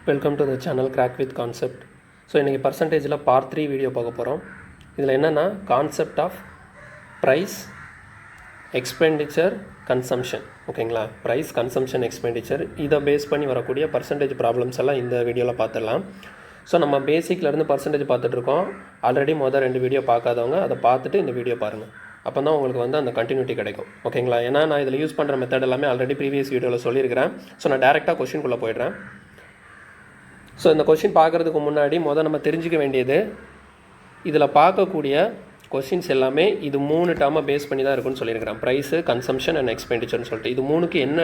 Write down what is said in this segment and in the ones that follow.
Welcome to the channel crack with concept. So இன்றைக்கி பர்சன்டேஜில் part 3 video பார்க்க போகிறோம். இதில் என்னென்னா concept of price, expenditure, consumption. ஓகேங்களா, ப்ரைஸ், கன்சம்ஷன், எக்ஸ்பெண்டிச்சர் இதை பேஸ் பண்ணி வரக்கூடிய பர்சன்டேஜ் ப்ராப்ளம்ஸ் எல்லாம் இந்த வீடியோவில் பார்த்துடலாம். ஸோ நம்ம பேசிக்லேருந்து பர்சன்டேஜ் பார்த்துட்ருக்கோம். ஆல்ரெடி மொதல் 2 வீடியோ பார்க்காதவங்க அதை பார்த்துட்டு இந்த வீடியோ பாருங்கள். அப்போ தான் உங்களுக்கு வந்து அந்த கண்டினியூட்டி கிடைக்கும். ஓகேங்களா, ஏன்னா நான் இதில் யூஸ் பண்ணுற மெத்தட் எல்லாமே ஆல்ரெடி ப்ரீவியஸ் வீடியோவில் சொல்லியிருக்கிறேன். ஸோ நான் டேரெக்டாக கொஷின்குள்ளே போய்ட்றேன். ஸோ இந்த கொஷின் பார்க்குறதுக்கு முன்னாடி நம்ம தெரிஞ்சிக்க வேண்டியது, இதில் பார்க்கக்கூடிய கொஷின்ஸ் எல்லாமே இது 3 டேர்மை பேஸ் பண்ணி தான் இருக்குன்னு சொல்லியிருக்கிறேன். ப்ரைஸு, கன்சம்ஷன் அண்ட் எக்ஸ்பெண்டிச்சர்னு சொல்லிட்டு இது 3க்கு என்ன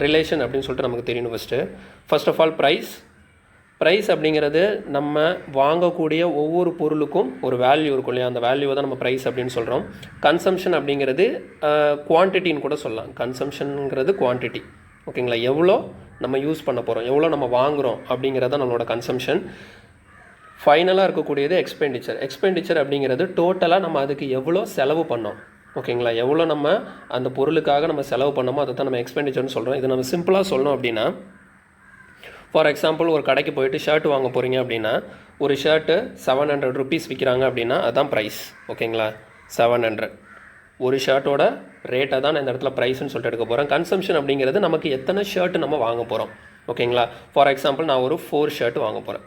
ரிலேஷன் அப்படின்னு சொல்லிட்டு நமக்கு தெரியணும். ஃபர்ஸ்ட் ஆஃப் ஆல் ப்ரைஸ் அப்படிங்கிறது நம்ம வாங்கக்கூடிய ஒவ்வொரு பொருளுக்கும் ஒரு வேல்யூ இருக்கும் இல்லையா, அந்த வேல்யூவை தான் நம்ம ப்ரைஸ் அப்படின்னு சொல்கிறோம். கன்சம்ஷன் அப்படிங்கிறது குவான்டிட்டின்னு கூட சொல்லலாம். கன்சம்ஷனுங்கிறது குவான்டிட்டி. ஓகேங்களா, எவ்வளோ நம்ம யூஸ் பண்ண போகிறோம், எவ்வளோ நம்ம வாங்குகிறோம் அப்படிங்கிறத நம்மளோட கன்சம்ஷன். ஃபைனலாக இருக்கக்கூடியது எக்ஸ்பெண்டிச்சர் அப்படிங்கிறது டோட்டலாக நம்ம அதுக்கு எவ்வளோ செலவு பண்ணோம். ஓகேங்களா, எவ்வளோ நம்ம அந்த பொருளுக்காக நம்ம செலவு பண்ணோமோ அதை தான் நம்ம எக்ஸ்பெண்டிச்சர்னு சொல்கிறோம். இதை நம்ம சிம்பிளாக சொல்லணும் அப்படின்னா, ஃபார் எக்ஸாம்பிள் ஒரு கடைக்கு போயிட்டு ஷர்ட் வாங்க போகிறீங்க அப்படின்னா, ஒரு ஷர்ட்டு 700 rupees விற்கிறாங்க அப்படின்னா அதுதான் ப்ரைஸ். ஓகேங்களா, 700 ஒரு ஷர்ட்டோட ரேட்டை தான் நான் இந்த இடத்துல ப்ரைஸ்ன்னு சொல்லிட்டு எடுக்க போகிறேன். கன்சம்ஷன் அப்படிங்கிறது நமக்கு எத்தனை ஷர்ட்டு நம்ம வாங்க போகிறோம். ஓகேங்களா, ஃபார் எக்ஸாம்பிள் நான் ஒரு 4 ஷர்ட் வாங்க போகிறேன்,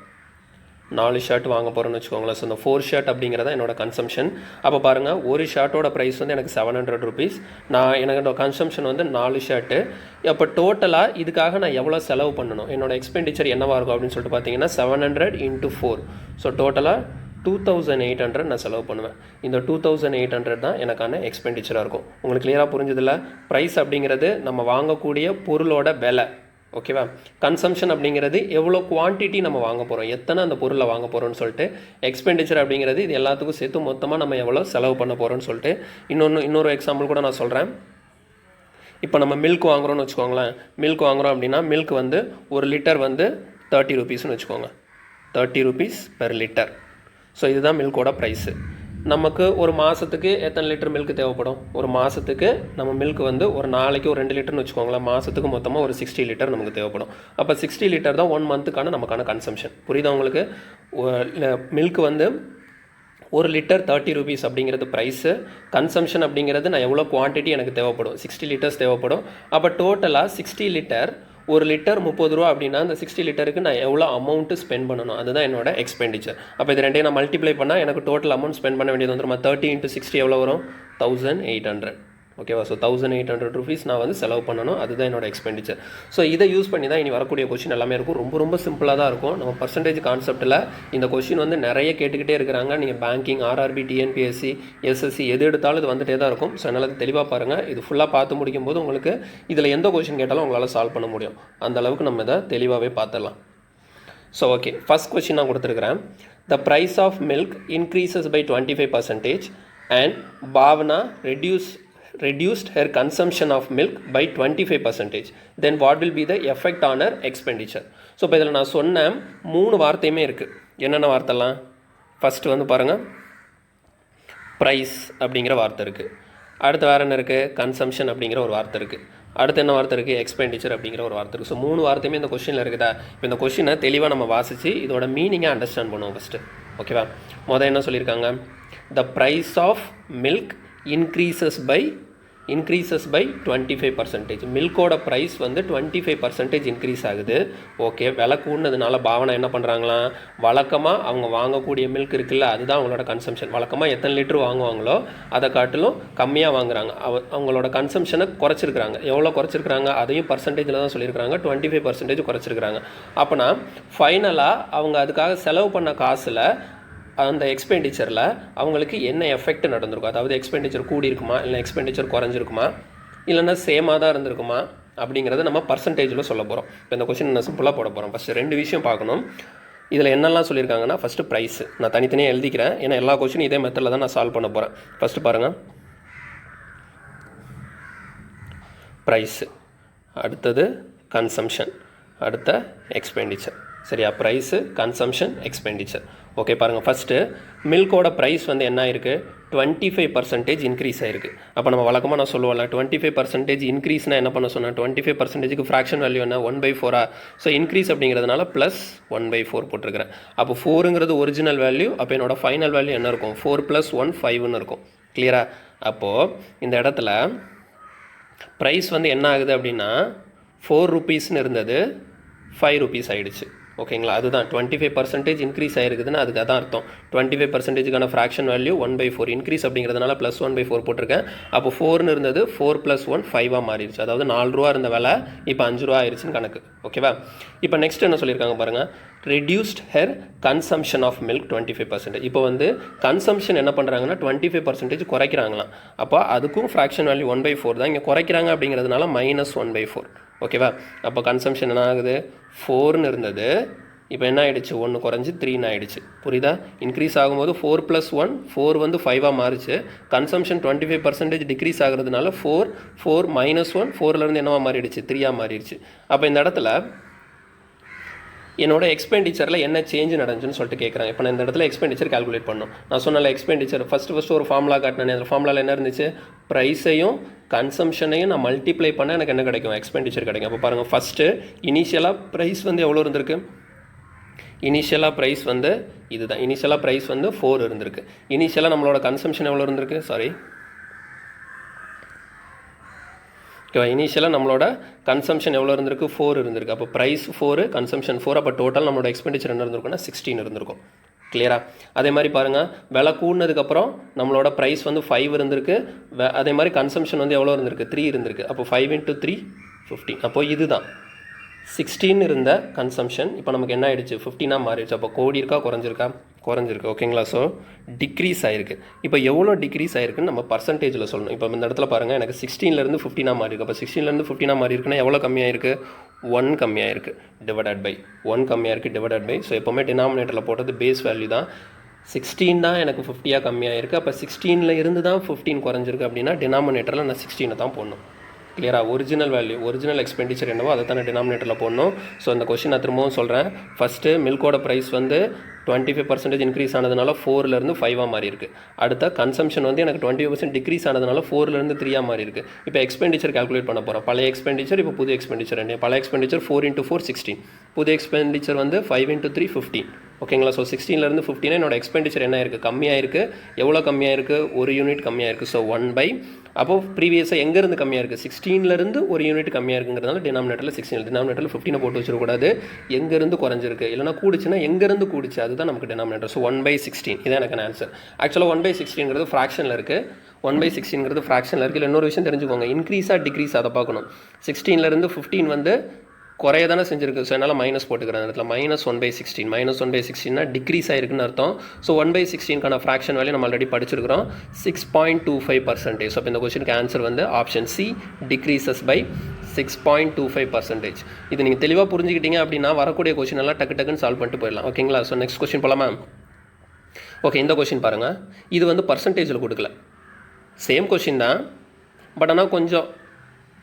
4 ஷர்ட் வாங்க போகிறேன்னு வச்சுக்கோங்களேன். ஸோ இந்த 4 ஷர்ட் அப்படிங்கிறத என்னோட கன்சம்ஷன். அப்போ பாருங்கள், ஒரு ஷர்ட்டோட ப்ரைஸ் வந்து எனக்கு 700 rupees. என்னோட கன்சம்ஷன் வந்து 4 ஷர்ட்டு. அப்போ டோட்டலாக இதுக்காக நான் எவ்வளோ செலவு பண்ணணும், என்னோட எக்ஸ்பெண்டிச்சர் என்னவாக இருக்கும் அப்படின்னு சொல்லிட்டு பார்த்தீங்கன்னா 700 × 4. ஸோ டோட்டலாக 2800 நான் செலவு பண்ணுவேன். இந்த 2800 தான் எனக்கான எக்ஸ்பெண்டிச்சராக இருக்கும். உங்களுக்கு கிளியராக புரிஞ்சதில்ல? ப்ரைஸ் அப்படிங்கிறது நம்ம வாங்கக்கூடிய பொருளோட விலை. ஓகேவா, கன்சம்ஷன் அப்படிங்கிறது எவ்வளோ குவான்டிட்டி நம்ம வாங்க போகிறோம், எத்தனை அந்த பொருளை வாங்க போகிறோம்னு சொல்லிட்டு. எக்ஸ்பெண்டிச்சர் அப்படிங்கிறது இது எல்லாத்துக்கும் சேர்த்து மொத்தமாக நம்ம எவ்வளோ செலவு பண்ண போகிறோம்னு சொல்லிட்டு. இன்னொரு எக்ஸாம்பிள் கூட நான் சொல்கிறேன். இப்போ நம்ம மில்க் வாங்குகிறோன்னு வச்சுக்கோங்களேன். மில்க் வாங்குகிறோம் அப்படின்னா மில்க் வந்து 1 லிட்டர் வந்து 30 rupeesன்னு வச்சுக்கோங்க. 30 rupees per லிட்டர். ஸோ இதுதான் மில்கோட ப்ரைஸு. நமக்கு ஒரு மாதத்துக்கு எத்தனை லிட்டர் மில்க் தேவைப்படும்? ஒரு மாதத்துக்கு நம்ம மில்க் வந்து ஒரு நாளைக்கு ஒரு 2 லிட்டர்னு வச்சுக்கோங்களேன். மாதத்துக்கு மொத்தமாக ஒரு 60 லிட்டர் நமக்கு தேவைப்படும். அப்போ 60 லிட்டர் தான் 1 மந்த்துக்கான நமக்கான கன்சம்ஷன். புரியுதா உங்களுக்கு? மில்க் வந்து 1 லிட்டர் 30 rupees அப்படிங்கிறது ப்ரைஸு. கன்சம்ஷன் அப்படிங்கிறது நான் எவ்வளோ குவான்டிட்டி எனக்கு தேவைப்படும், 60 லிட்டர்ஸ் தேவைப்படும். அப்போ டோட்டலாக 60 லிட்டர், 1 லிட்டர் 30 ரூபா அப்படின்னா அந்த 60 லிட்டருக்கு நான் எவ்வளோ அமௌண்ட்டு ஸ்பெண்ட் பண்ணணும், அதுதான் என்னோட எக்ஸ்பெண்டிச்சர். அப்போ இது ரெண்டையும் நான் மல்டிப்ளை பண்ணால் எனக்கு டோட்டல் அமௌண்ட் ஸ்பெண்ட் பண்ண வேண்டியது வந்துடும். 30 × 60 எவ்வளோ வரும்? 1800. ஓகேவா, ஸோ 1800 rupees நான் வந்து செலவு பண்ணணும், அதுதான் என்னோட எக்ஸ்பெண்டிச்சர். ஸோ இதை யூஸ் பண்ணி தான் இனி வரக்கூடிய கொஷின் எல்லாமே இருக்கும். ரொம்ப சிம்பிளாக தான் இருக்கும். நம்ம பர்சன்டேஜ் கான்செப்ட்டில் இந்த கொஷின் வந்து நிறைய கேட்டுக்கிட்டே இருக்கிறாங்க. நீங்கள் பேங்கிங், ஆர்ஆர்பி, டிஎன்பிஎஸ்சி, எஸ்எஸ்சி எது எடுத்தாலும் இது வந்துகிட்டே தான் இருக்கும். ஸோ அதனால் தெளிவாக பாருங்கள். இது ஃபுல்லாக பார்த்து முடிக்கும் போது உங்களுக்கு இதில் எந்த கொஷின் கேட்டாலும் உங்களால் சால்வ் பண்ண முடியும். அந்த அளவுக்கு நம்ம இதை தெளிவாகவே பார்த்துடலாம். ஸோ ஓகே, ஃபஸ்ட் கொஷின் நான் கொடுத்துருக்கிறேன். The price of milk increases by 25% and Bhavana reduced her consumption of milk by 25%. Then what will be the effect on her expenditure? So இப்போ இதில் நான் சொன்ன 3 வார்த்தையுமே இருக்குது. என்னென்ன வார்த்தைலாம்? ஃபஸ்ட்டு வந்து பாருங்கள், ப்ரைஸ் அப்படிங்கிற வார்த்தை இருக்குது. அடுத்து வேறு என்ன இருக்குது? கன்சம்ஷன் அப்படிங்கிற ஒரு வார்த்தை இருக்குது. அடுத்து என்ன வார்த்தை இருக்குது? எக்ஸ்பெண்டிச்சர் அப்படிங்கிற ஒரு வார்த்தை இருக்குது. ஸோ 3 வார்த்தையுமே இந்த கொஷினில் இருக்குதா? இப்போ இந்த கொஷினை தெளிவாக நம்ம வாசித்து இதோட மீனிங்கை அண்டர்ஸ்டாண்ட் பண்ணுவோம் ஃபஸ்ட்டு. ஓகேவா, முதல் என்ன சொல்லியிருக்காங்க? The price of milk increases by 25%. மில்கோட ப்ரைஸ் வந்து 25% இன்க்ரீஸ் ஆகுது. ஓகே, விலை கூடுனதுனால பாவனை என்ன பண்ணுறாங்களாம்? வழக்கமாக அவங்க வாங்கக்கூடிய மில்க் இருக்குல்ல, அதுதான் அவங்களோட கன்சம்ஷன். வழக்கமாக எத்தனை லிட்டர் வாங்குவாங்களோ அதை காட்டிலும் கம்மியாக வாங்குறாங்க. அவங்களோட கன்சம்ஷனை குறைச்சிருக்கிறாங்க. எவ்வளோ குறைச்சிருக்கிறாங்க அதையும் பர்சன்டேஜில் தான் சொல்லியிருக்கிறாங்க. 25% குறைச்சிருக்கிறாங்க. அப்போனா ஃபைனலாக அவங்க அதுக்காக செலவு பண்ண காசில், அந்த எக்ஸ்பெண்டிச்சரில் அவங்களுக்கு என்ன எஃபெக்ட் நடந்திருக்கும்? அதாவது எக்ஸ்பெண்டிச்சர் கூடி இருக்குமா, இல்லை எக்ஸ்பெண்டிச்சர் குறைஞ்சிருக்குமா, இல்லைன்னா சேமாக தான் இருந்திருக்குமா அப்படிங்கிறத நம்ம பர்சன்டேஜில் சொல்ல போகிறோம். இப்போ இந்த கொஸ்டின் நான் சிம்பிளாக போட போகிறோம். ஃபஸ்ட்டு 2 விஷயம் பார்க்கணும். இதில் என்னெல்லாம் சொல்லியிருக்காங்கன்னா, ஃபஸ்ட்டு ப்ரைஸு நான் தனித்தனியாக எழுதிக்கிறேன். ஏன்னா எல்லா கொஸ்டினும் இதே மெத்தடில் தான் நான் சால்வ் பண்ண போகிறேன். ஃபஸ்ட்டு பாருங்கள், ப்ரைஸு, அடுத்தது கன்சம்ஷன், அடுத்த எக்ஸ்பெண்டிச்சர். சரியா, ப்ரைஸு, கன்சம்ஷன், எக்ஸ்பெண்டிச்சர். ஓகே பாருங்கள், ஃபஸ்ட்டு மில்கோட ப்ரைஸ் வந்து என்ன ஆயிருக்கு, 25% இன்க்ரீஸ் ஆயிருக்கு. அப்போ நம்ம வழக்கமாக நான் சொல்லுவோம்ல 25% இன்க்ரீஸ்னால் என்ன பண்ண சொன்னேன், 25%க்கு ஃப்ராக்ஷன் வேல்யூ என்ன 1/4. ஸோ இன்க்ரீஸ் அப்படிங்கிறதுனால ப்ளஸ் 1/4 போட்டிருக்கிறேன். அப்போ 4ங்கிறது ஒரிஜினல் வேல்யூ. அப்போ என்னோட ஃபைனல் வேல்யூ என்ன இருக்கும், 4 + 1 5ன்னு இருக்கும். கிளியரா? அப்போது இந்த இடத்துல ப்ரைஸ் வந்து என்ன ஆகுது அப்படின்னா 4 ரூபீஸ்னு இருந்தது 5 ரூபீஸ் ஆகிடுச்சு. ஓகேங்களா? அதுதான் 25% இன்க்ரீஸ் ஆகிருக்குதுன்னு அதுக்கு அதான் அர்த்தம். 25%க்கான ஃப்ராக்ஷன் வேல்யூ 1/4 இன்க்ரீஸ் அப்படிங்கிறதுனால ப்ளஸ் 1/4 போட்டிருக்கேன். அப்போ 4ன்னு இருந்தது 4 + 1 5ஆக மாறிடுச்சு. அதாவது 4 ரூபா இருந்த விலை இப்போ 5 ரூபா ஆயிடுச்சுன்னு கணக்கு. ஓகேவா? இப்போ நெக்ஸ்ட் என்ன சொல்லியிருக்காங்க பாருங்கள், reduced her consumption of milk 25%. இப்போ வந்து கன்சம்ஷன் என்ன பண்ணுறாங்கன்னா 25% குறைக்கிறாங்களாம். அப்போ அதுக்கும் ஃப்ராக்ஷன் வேல்யூ 1/4 தான் இங்கே குறைக்கிறாங்க அப்படிங்கிறதுனால -1/4. ஓகேவா? அப்போ கன்சம்ஷன் என்ன ஆகுது, 4ன்னு இருந்தது இப்போ என்ன ஆகிடுச்சு, 1 குறைஞ்சி 3ன்னு ஆகிடுச்சு. புரியுதா? இன்க்ரீஸ் ஆகும்போது 4 + 1 4 வந்து 5ஆக மாறிச்சு. கன்சம்ஷன் 25% டிக்ரீஸ் ஆகிறதுனால 4 -1 4லேருந்து என்னவா மாறிடுச்சு, 3ஆக மாறிடுச்சு. அப்போ இந்த இடத்துல என்னோட எக்ஸ்பெண்டிச்சரில் என்ன சேஞ்ச் நடந்துச்சுன்னு சொல்லிட்டு கேட்குறாங்க. இப்போ நான் இந்த இடத்துல எக்ஸ்பெண்டிச்சர் கால்குலேட் பண்ணணும். நான் சொன்னால எக்ஸ்பெண்டிச்சர் ஃபஸ்ட்டு ஒரு ஃபார்முலா காட்டினேன். அந்த ஃபார்முலாவில் என்ன இருந்துச்சு, ப்ரைஸையும் கன்சம்ஷனையும் நான் மல்டிப்ளை பண்ண எனக்கு என்ன கிடைக்கும், எக்ஸ்பெண்டிச்சர் கிடைக்கும். அப்போ பாருங்கள், ஃபஸ்ட்டு இனிஷியலாக ப்ரைஸ் வந்து எவ்வளோ இருந்திருக்கு, இனிஷியலாக ப்ரைஸ் வந்து இதுதான். இனிஷியலாக ப்ரைஸ் வந்து 4 இருந்திருக்கு. இனிஷியலாக நம்மளோட கன்சம்ஷன் எவ்வளோ இருந்திருக்கு, ஓகேவா? இனிஷியலாக நம்மளோட கன்சம்ஷன் எவ்வளோ இருந்திருக்கு, 4 இருந்திருக்கு. அப்போ ப்ரைஸ் 4, கன்சம்ஷன் 4. அப்போ டோட்டல் நம்மளோட எக்ஸ்பெண்டிச்சர் என்ன இருந்திருக்குன்னா 16 இருந்திருக்கும். கிளியரா? அதே மாதிரி பாருங்கள், விலை கூடினதுக்கப்புறம் நம்மளோட ப்ரைஸ் வந்து 5 இருந்திருக்கு. அதே மாதிரி கன்சம்ஷன் வந்து எவ்வளோ இருந்திருக்கு, 3 இருந்திருக்கு. அப்போ 5 × 3 15. அப்போது இதுதான் 16 இருந்த கன்சம்ஷன் இப்போ நமக்கு என்ன ஆகிடுச்சு, 15ஆக மாறிடுச்சு. அப்போ கோடி இருக்கா, குறைஞ்சிருக்கு. ஓகேங்களா? ஸோ டிக்ரீஸ் ஆகிருக்கு. இப்போ எவ்வளோ டிக்ரீஸ் ஆகிருக்குன்னு நம்ம பர்சன்டேஜில் சொல்லணும். இப்போ இந்த இடத்துல பாருங்கள், எனக்கு 16லேருந்து 15ஆக மாறி இருக்கு. அப்போ 16லேருந்து 15ஆக மாறி இருக்குன்னா எவ்வளோ கம்மியாயிருக்கு, 1 கம்மியாயிருக்கு, டிவைடட் பை 1 கம்மியாயிருக்கு, டிவைடட் பை. ஸோ எப்போவுமே டினாமினேட்டரில் போட்டது பேஸ் வேல்யூ தான். 16 தான் எனக்கு 50ஆக கம்மியாயிருக்கு. அப்போ 16ல் இருந்து தான் 15 குறைஞ்சிருக்கு அப்படின்னா டினாமினேட்டரில் நான் 16 தான் போடணும். கிளியரா? ஒரிஜினல் வேல்யூ, ஒரிஜினல் எக்ஸ்பெண்டிச்சர் என்னவோ அதை தானே டினாமினேட்டரில் போடணும். ஸோ இந்த கொஸ்டின் நான் திரும்பவும் சொல்கிறேன். ஃபஸ்ட்டு மில்கோட ப்ரைஸ் வந்து 25% இன்க்ரீஸ் ஆனதுனால 4லேருந்து 5ஆக மாறி இருக்குது. அடுத்த கன்சம்ஷன் வந்து எனக்கு 25% டிக்ரீஸ் ஆனதுனால 4லேருந்து 3ஆக மாறி இருக்குது. இப்போ எக்ஸ்பெண்டிச்சர் கால்குலேட் பண்ண போகிறோம். பழைய எக்ஸ்பெண்டிச்சர், இப்போ புது எக்ஸ்பெண்டிச்சர். பழைய எக்ஸ்பெண்டிச்சர் 4 × 4 16. புது எக்ஸ்பெண்டிச்சர் வந்து 5 × 3 15. ஓகேங்களா? ஸோ 16லேருந்து 15 என்னோட எக்ஸ்பெண்டிச்சர் என்ன இருக்குது, கம்மியாக இருக்குது. எவ்வளோ கம்மியாக இருக்குது, 1 யூனிட் கம்மியாக இருக்குது. ஸோ 1/, அப்போது ப்ரீவியஸாக எங்கேருந்து கம்மியாக இருக்குது, 16லேருந்து 1 யூனிட் கம்மியாக இருக்குங்கிறதுனால டினாமினேட்டரில் 16, டினாமினேட்டரில் 15 போட்டு வச்சிடக்கூடாது. எங்கேருந்து குறைஞ்சிருக்கு, இல்லைனா கூடுச்சுன்னா எங்கேருந்து கூடுச்சு, அதுதான் நமக்கு டினாமினேட்டர். ஸோ 1/16 இதான் எனக்கு ஆன்சர். ஆக்சுவலாக 1/16ங்கிறது ஃப்ராக்ஷனில் இருக்குது. 1/16ங்கிறது ஃப்ராக்ஷனில் இருக்குது. இல்லை இன்னொரு விஷயம் தெரிஞ்சுக்கோங்க, இன்க்ரீஸாக டிக்ரீஸ் அதை பார்க்கணும். 16லேருந்து 15 வந்து குறைய தானே செஞ்சுருக்கு. ஸோ என்னால் மைனஸ் போட்டுக்கிறேன் இடத்துல. -1/16 -1/16னா டிக்ரீஸ் ஆகிருக்குன்னு அர்த்தம். ஸோ 1/16க்கான ஃப்ராக்ஷன் வேல்யூ நம்ம ஆல்ரெடி படிச்சிருக்கிறோம், 6.25%. ஸோ இப்போ இந்த கொஸ்டினுக்கு ஆன்சர் வந்து ஆப்ஷன் சி, டிக்ரீசஸ் பை 6.25%. இது நீங்கள் தெளிவாக புரிஞ்சுக்கிட்டீங்க அப்படின்னா வரக்கூடிய கொஸ்டின் எல்லாம் டக்குன்னு சால்வ் பண்ணிட்டு போயிடலாம். ஓகேங்களா? ஸோ நெக்ஸ்ட் கொஸ்டின் போகலாமா? ஓகே, இந்த கொஸ்டின் பாருங்கள். இது வந்து பர்சன்டேஜில் கொடுக்கல, சேம் கொஸ்டின் தான். பட் ஆனால் கொஞ்சம்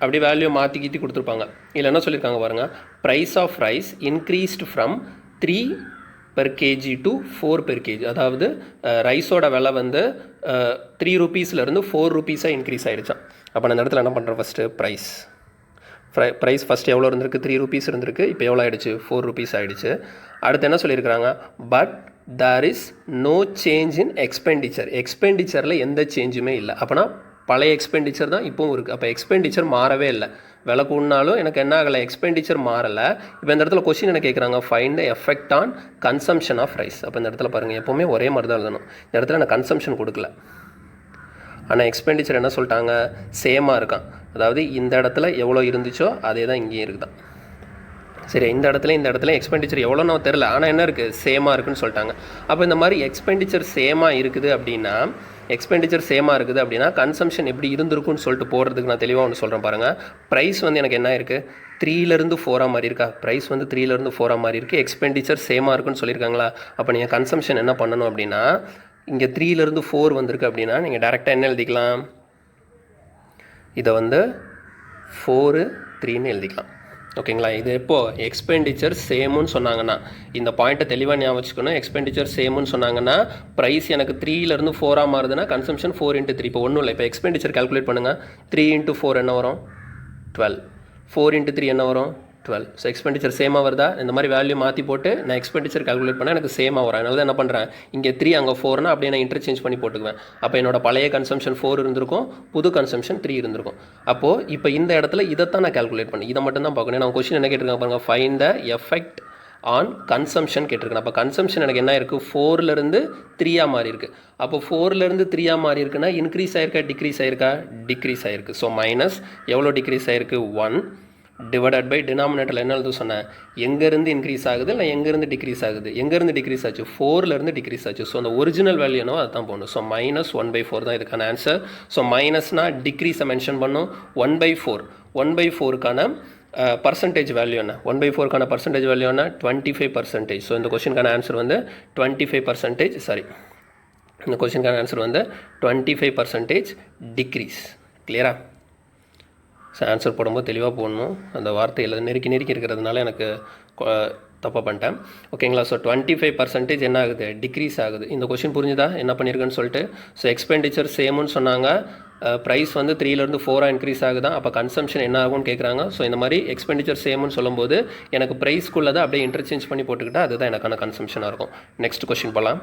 அப்படி வேல்யூ மாற்றி கொடுத்துருப்பாங்க. இல்லை என்ன சொல்லியிருக்காங்க பாருங்கள், price of rice increased from 3 per kg to 4 per kg. அதாவது ரைஸோட விலை வந்து 3 ரூபீஸ்லேருந்து 4 ரூபீஸாக இன்க்ரீஸ் ஆகிடுச்சான். அப்போ நான் இந்த இடத்துல என்ன பண்ணுறேன், ஃபஸ்ட்டு ப்ரைஸ் ஃபஸ்ட்டு எவ்வளோ இருந்திருக்கு, 3 ரூபீஸ் இருந்திருக்கு. இப்போ எவ்வளோ ஆகிடுச்சு, 4 ரூபீஸ் ஆகிடுச்சு. அடுத்து என்ன சொல்லியிருக்கிறாங்க, but there is no change in எக்ஸ்பெண்டிச்சரில் எந்த சேஞ்சுமே இல்லை. அப்போனா பழைய எக்ஸ்பெண்டிச்சர் தான் இப்போவும் இருக்குது. அப்போ எக்ஸ்பெண்டிச்சர் மாறவே இல்லை. விலை கூடினாலும் எனக்கு என்ன ஆகலை, எக்ஸ்பெண்டிச்சர் மாறலை. இப்போ இந்த இடத்துல கொஸ்டின் என்ன கேட்குறாங்க, find the effect on consumption of rice. அப்போ இந்த இடத்துல பாருங்கள், எப்போவுமே ஒரே மாதிரி தான் எழுதணும். இந்த இடத்துல நான் கன்சம்ஷன் கொடுக்கல, ஆனால் எக்ஸ்பெண்டிச்சர் என்ன சொல்லிட்டாங்க, சேமாக இருக்கான். அதாவது இந்த இடத்துல எவ்வளோ இருந்துச்சோ அதே தான் இங்கேயும் இருக்குதான். சரி, இந்த இடத்துல எக்ஸ்பெண்டிச்சர் எவ்வளோ நான் தெரில, ஆனால் என்ன இருக்குது, சேமாக இருக்குதுன்னு சொல்லிட்டாங்க. அப்போ இந்த மாதிரி எக்ஸ்பெண்டிச்சர் சேமாக இருக்குது அப்படின்னா கன்சம்ஷன் எப்படி இருந்திருக்குன்னு சொல்லிட்டு போகிறதுக்கு நான் தெளிவாக ஒன்று சொல்கிறேன் பாருங்கள். ப்ரைஸ் வந்து எனக்கு என்ன இருக்குது, 3லேருந்து 4ஆக மாறி இருக்கா, ப்ரைஸ் வந்து 3லேருந்து 4ஆக மாறி இருக்குது. எக்ஸ்பெண்டிச்சர் சேமாக இருக்குன்னு சொல்லியிருக்காங்களா. அப்போ நீங்கள் கன்சம்ஷன் என்ன பண்ணணும் அப்படின்னா, இங்கே 3லேருந்து 4 வந்திருக்கு அப்படின்னா நீங்கள் டேரெக்டாக என்ன எழுதிக்கலாம், இதை வந்து 4 3ன்னு எழுதிக்கலாம். ஓகேங்களா. இது எப்போது எக்ஸ்பெண்டிச்சர் சேமுன்னு சொன்னாங்கன்னா, இந்த பாயிண்ட்டை தெளிவாக ஞாபகம் வச்சுக்கணும். எக்ஸ்பெண்டிச்சர் சேமுன்னு சொன்னாங்கன்னா ப்ரைஸ் எனக்கு 3லேருந்து 4 மாறுதுன்னா கன்சம்ஷன் 4 × 3. இப்போ ஒன்றும் இல்லை, இப்போ எக்ஸ்பெண்டிச்சர் கால்குலேட் பண்ணுங்கள். 3 × 4 என்ன வரும்? 12. 4 × 3 என்ன வரும்? 12. ஸோ எக்ஸ்பெண்டிச்சர் சேமாக வருதா? இந்த மாதிரி வேல்யூ மாற்றி போட்டு நான் எக்ஸ்பெண்டிச்சர் கால்குலேட் பண்ணால் எனக்கு சேமாக வரும். அதனால தான் என்ன பண்ணுறேன், இங்கே 3 அங்கே 4னா அப்படியே நான் இன்டர்சேஞ்ச் பண்ணி போட்டுக்குவேன். அப்போ என்னோட பழைய கன்சம்ஷன் 4 இருந்திருக்கும், புது கன்சம்ஷன் 3 இருந்திருக்கும். அப்போது இப்போ இந்த இடத்துல இதைத்தான் நான் கால்குலேட் பண்ணேன். இதை மட்டும் தான் பார்க்கணும். நான் கொஸ்டின் என்ன கேட்டிருக்காங்க பாருங்கள், find the effect on consumption கேட்டிருக்கேன். அப்போ கன்சம்ஷன் எனக்கு என்ன இருக்குது, 4லேருந்து 3 மாறி இருக்குது. அப்போ 4லேருந்து 3 மாறி இருக்குன்னா இன்க்ரீஸ் ஆயிருக்கா டிக்ரீஸ் ஆயிருக்கா? டிக்ரீஸ் ஆயிருக்கு. ஸோ மைனஸ் எவ்வளோ டிக்ரீஸ் ஆயிருக்கு? 1 டிவைடட் பை டினாமினேட்டரில் என்ன எழுத சொன்னேன், எங்கேருந்து இன்க்ரீஸ் ஆகுது இல்லை எங்கேருந்து டிக்ரீஸ் ஆகுது? எங்கேருந்து டிக்ரீஸ் ஆச்சு? 4லேருந்து டிக்ரீஸ் ஆச்சு. ஸோ அந்த ஒரிஜினல் வேல்யூ என்னவோ அதுதான் போகணும். ஸோ -1/4 தான் இதுக்கான ஆன்சர். ஸோ மைனஸ்னால் டிக்ரீஸை மென்ஷன் பண்ணும். 1/4 1/4க்கான பர்சன்டேஜ் வேல்யூ என்ன? 1/4க்கான பர்சன்டேஜ் வேல்யூ என்ன? 25%. ஸோ இந்த கொஸ்டினுக்கான ஆன்சர் வந்து 25%. சாரி, இந்த கொஸ்டினுக்கான ஆன்சர் வந்து 25% டிக்ரீஸ். கிளியரா? ஸோ ஆன்சர் போடும்போது தெளிவாக போடணும். அந்த வார்த்தையில் நெருக்கி இருக்கிறதுனால எனக்கு தப்பாக பண்ணிட்டேன். ஓகேங்களா. ஸோ 25% என்ன ஆகுது? டிக்ரீஸ் ஆகுது. இந்த கொஸ்டின் புரிஞ்சுதா என்ன பண்ணியிருக்கேன்னு சொல்லிட்டு? ஸோ எக்ஸ்பெண்டிச்சர் சேமுன்னு சொன்னாங்க, ப்ரைஸ் வந்து 3லேருந்து 4 இன்க்ரீஸ் ஆகுதான். அப்போ கன்சம்ஷன் என்ன ஆகும்னு கேட்குறாங்க. ஸோ இந்த மாதிரி எக்ஸ்பெண்டிச்சர் சேமுன்னு சொல்லும்போது எனக்கு ப்ரைஸ்க்குள்ளதை அப்படியே இன்டர்சேஞ்ச் பண்ணி போட்டுக்கிட்டால் அதுதான் எனக்கான கன்சம்ஷனாக இருக்கும். நெக்ஸ்ட் கொஸ்டின் போகலாம்.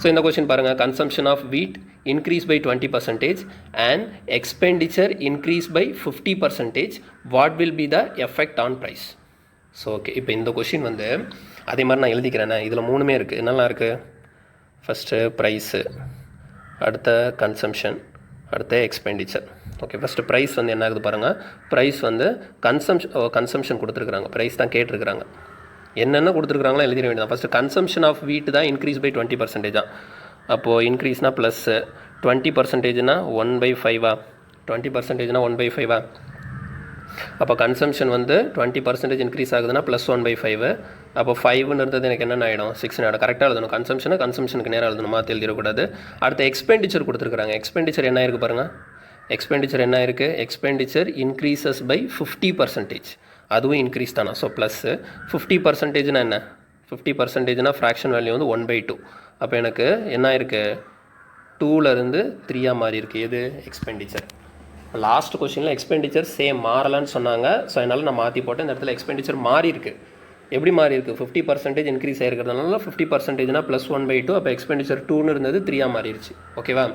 ஸோ இந்த கொஸ்டின் பாருங்கள், consumption of wheat increase by 20% and expenditure increase by 50%. What will be the effect on price? So okay, இப்போ இந்த கொஷின் வந்து அதே மாதிரி நான் எழுதிக்கிறேன்னா, இதில் 3மே இருக்குது. என்னெல்லாம் இருக்குது? ஃபஸ்ட்டு ப்ரைஸு, அடுத்த கன்சம்ஷன், அடுத்த எக்ஸ்பெண்டிச்சர். ஓகே, ஃபஸ்ட்டு ப்ரைஸ் வந்து என்ன ஆகுது பாருங்கள். ப்ரைஸ் வந்து கன்சம்ஷன் கொடுத்துருக்குறாங்க, ப்ரைஸ் தான் கேட்டிருக்கிறாங்க. என்னென்ன கொடுத்துருக்குறாங்களோ எழுதிட வேண்டியதான். ஃபஸ்ட்டு கன்சம்ஷன் ஆஃப் வீட் தான் இன்க்ரீஸ் பை 20% தான். அப்போது இன்க்ரீஸ்னால் ப்ளஸ்ஸு, 20%னா 1/5 20%னா 1/5. அப்போ கன்சம்ஷன் வந்து 20% இன்க்ரீஸ் ஆகுதுன்னா ப்ளஸ் 1/5. அப்போ 5ன்னு இருந்தது எனக்கு என்னென்ன ஆகிடும்? 6ன்னு ஆகிடும். கரெக்டாக எழுதணும். கன்சம்ஷனுக்கு நேராக எழுதணும், மாற்றி எழுதிடக்கூடாது. அடுத்த எக்ஸ்பெண்டிச்சர் கொடுத்துருக்குறாங்க. எக்ஸ்பெண்டிச்சர் என்ன இருக்குது பாருங்கள். எக்ஸ்பெண்டிச்சர் என்ன இருக்குது? Expenditure increases by 50%. அதுவும் இன்க்ரீஸ் தானா? ஸோ ப்ளஸ்ஸு 50%னா என்ன? 50%னா ஃப்ராக்ஷன் வேல்யூ வந்து 1/2. அப்போ எனக்கு என்ன இருக்குது? 2லேருந்து 3 மாறி இருக்குது. எது? எக்ஸ்பெண்டிச்சர். லாஸ்ட் கொஸ்டினில் எக்ஸ்பெண்டிச்சர் சேம் மாறலான்னு சொன்னாங்க. ஸோ அதனால் நான் மாற்றி போட்டேன். இந்த இடத்துல எக்ஸ்பெண்டிச்சர் மாறி இருக்குது. எப்படி மாறி இருக்குது? 50% இன்க்ரீஸ் ஆகிருக்கிறதுனால 50%னா ப்ளஸ் 1/2. அப்போ எக்ஸ்பெண்டிச்சர் 2ன்னு இருந்தது 3 மாறிடுச்சு. ஓகேவா?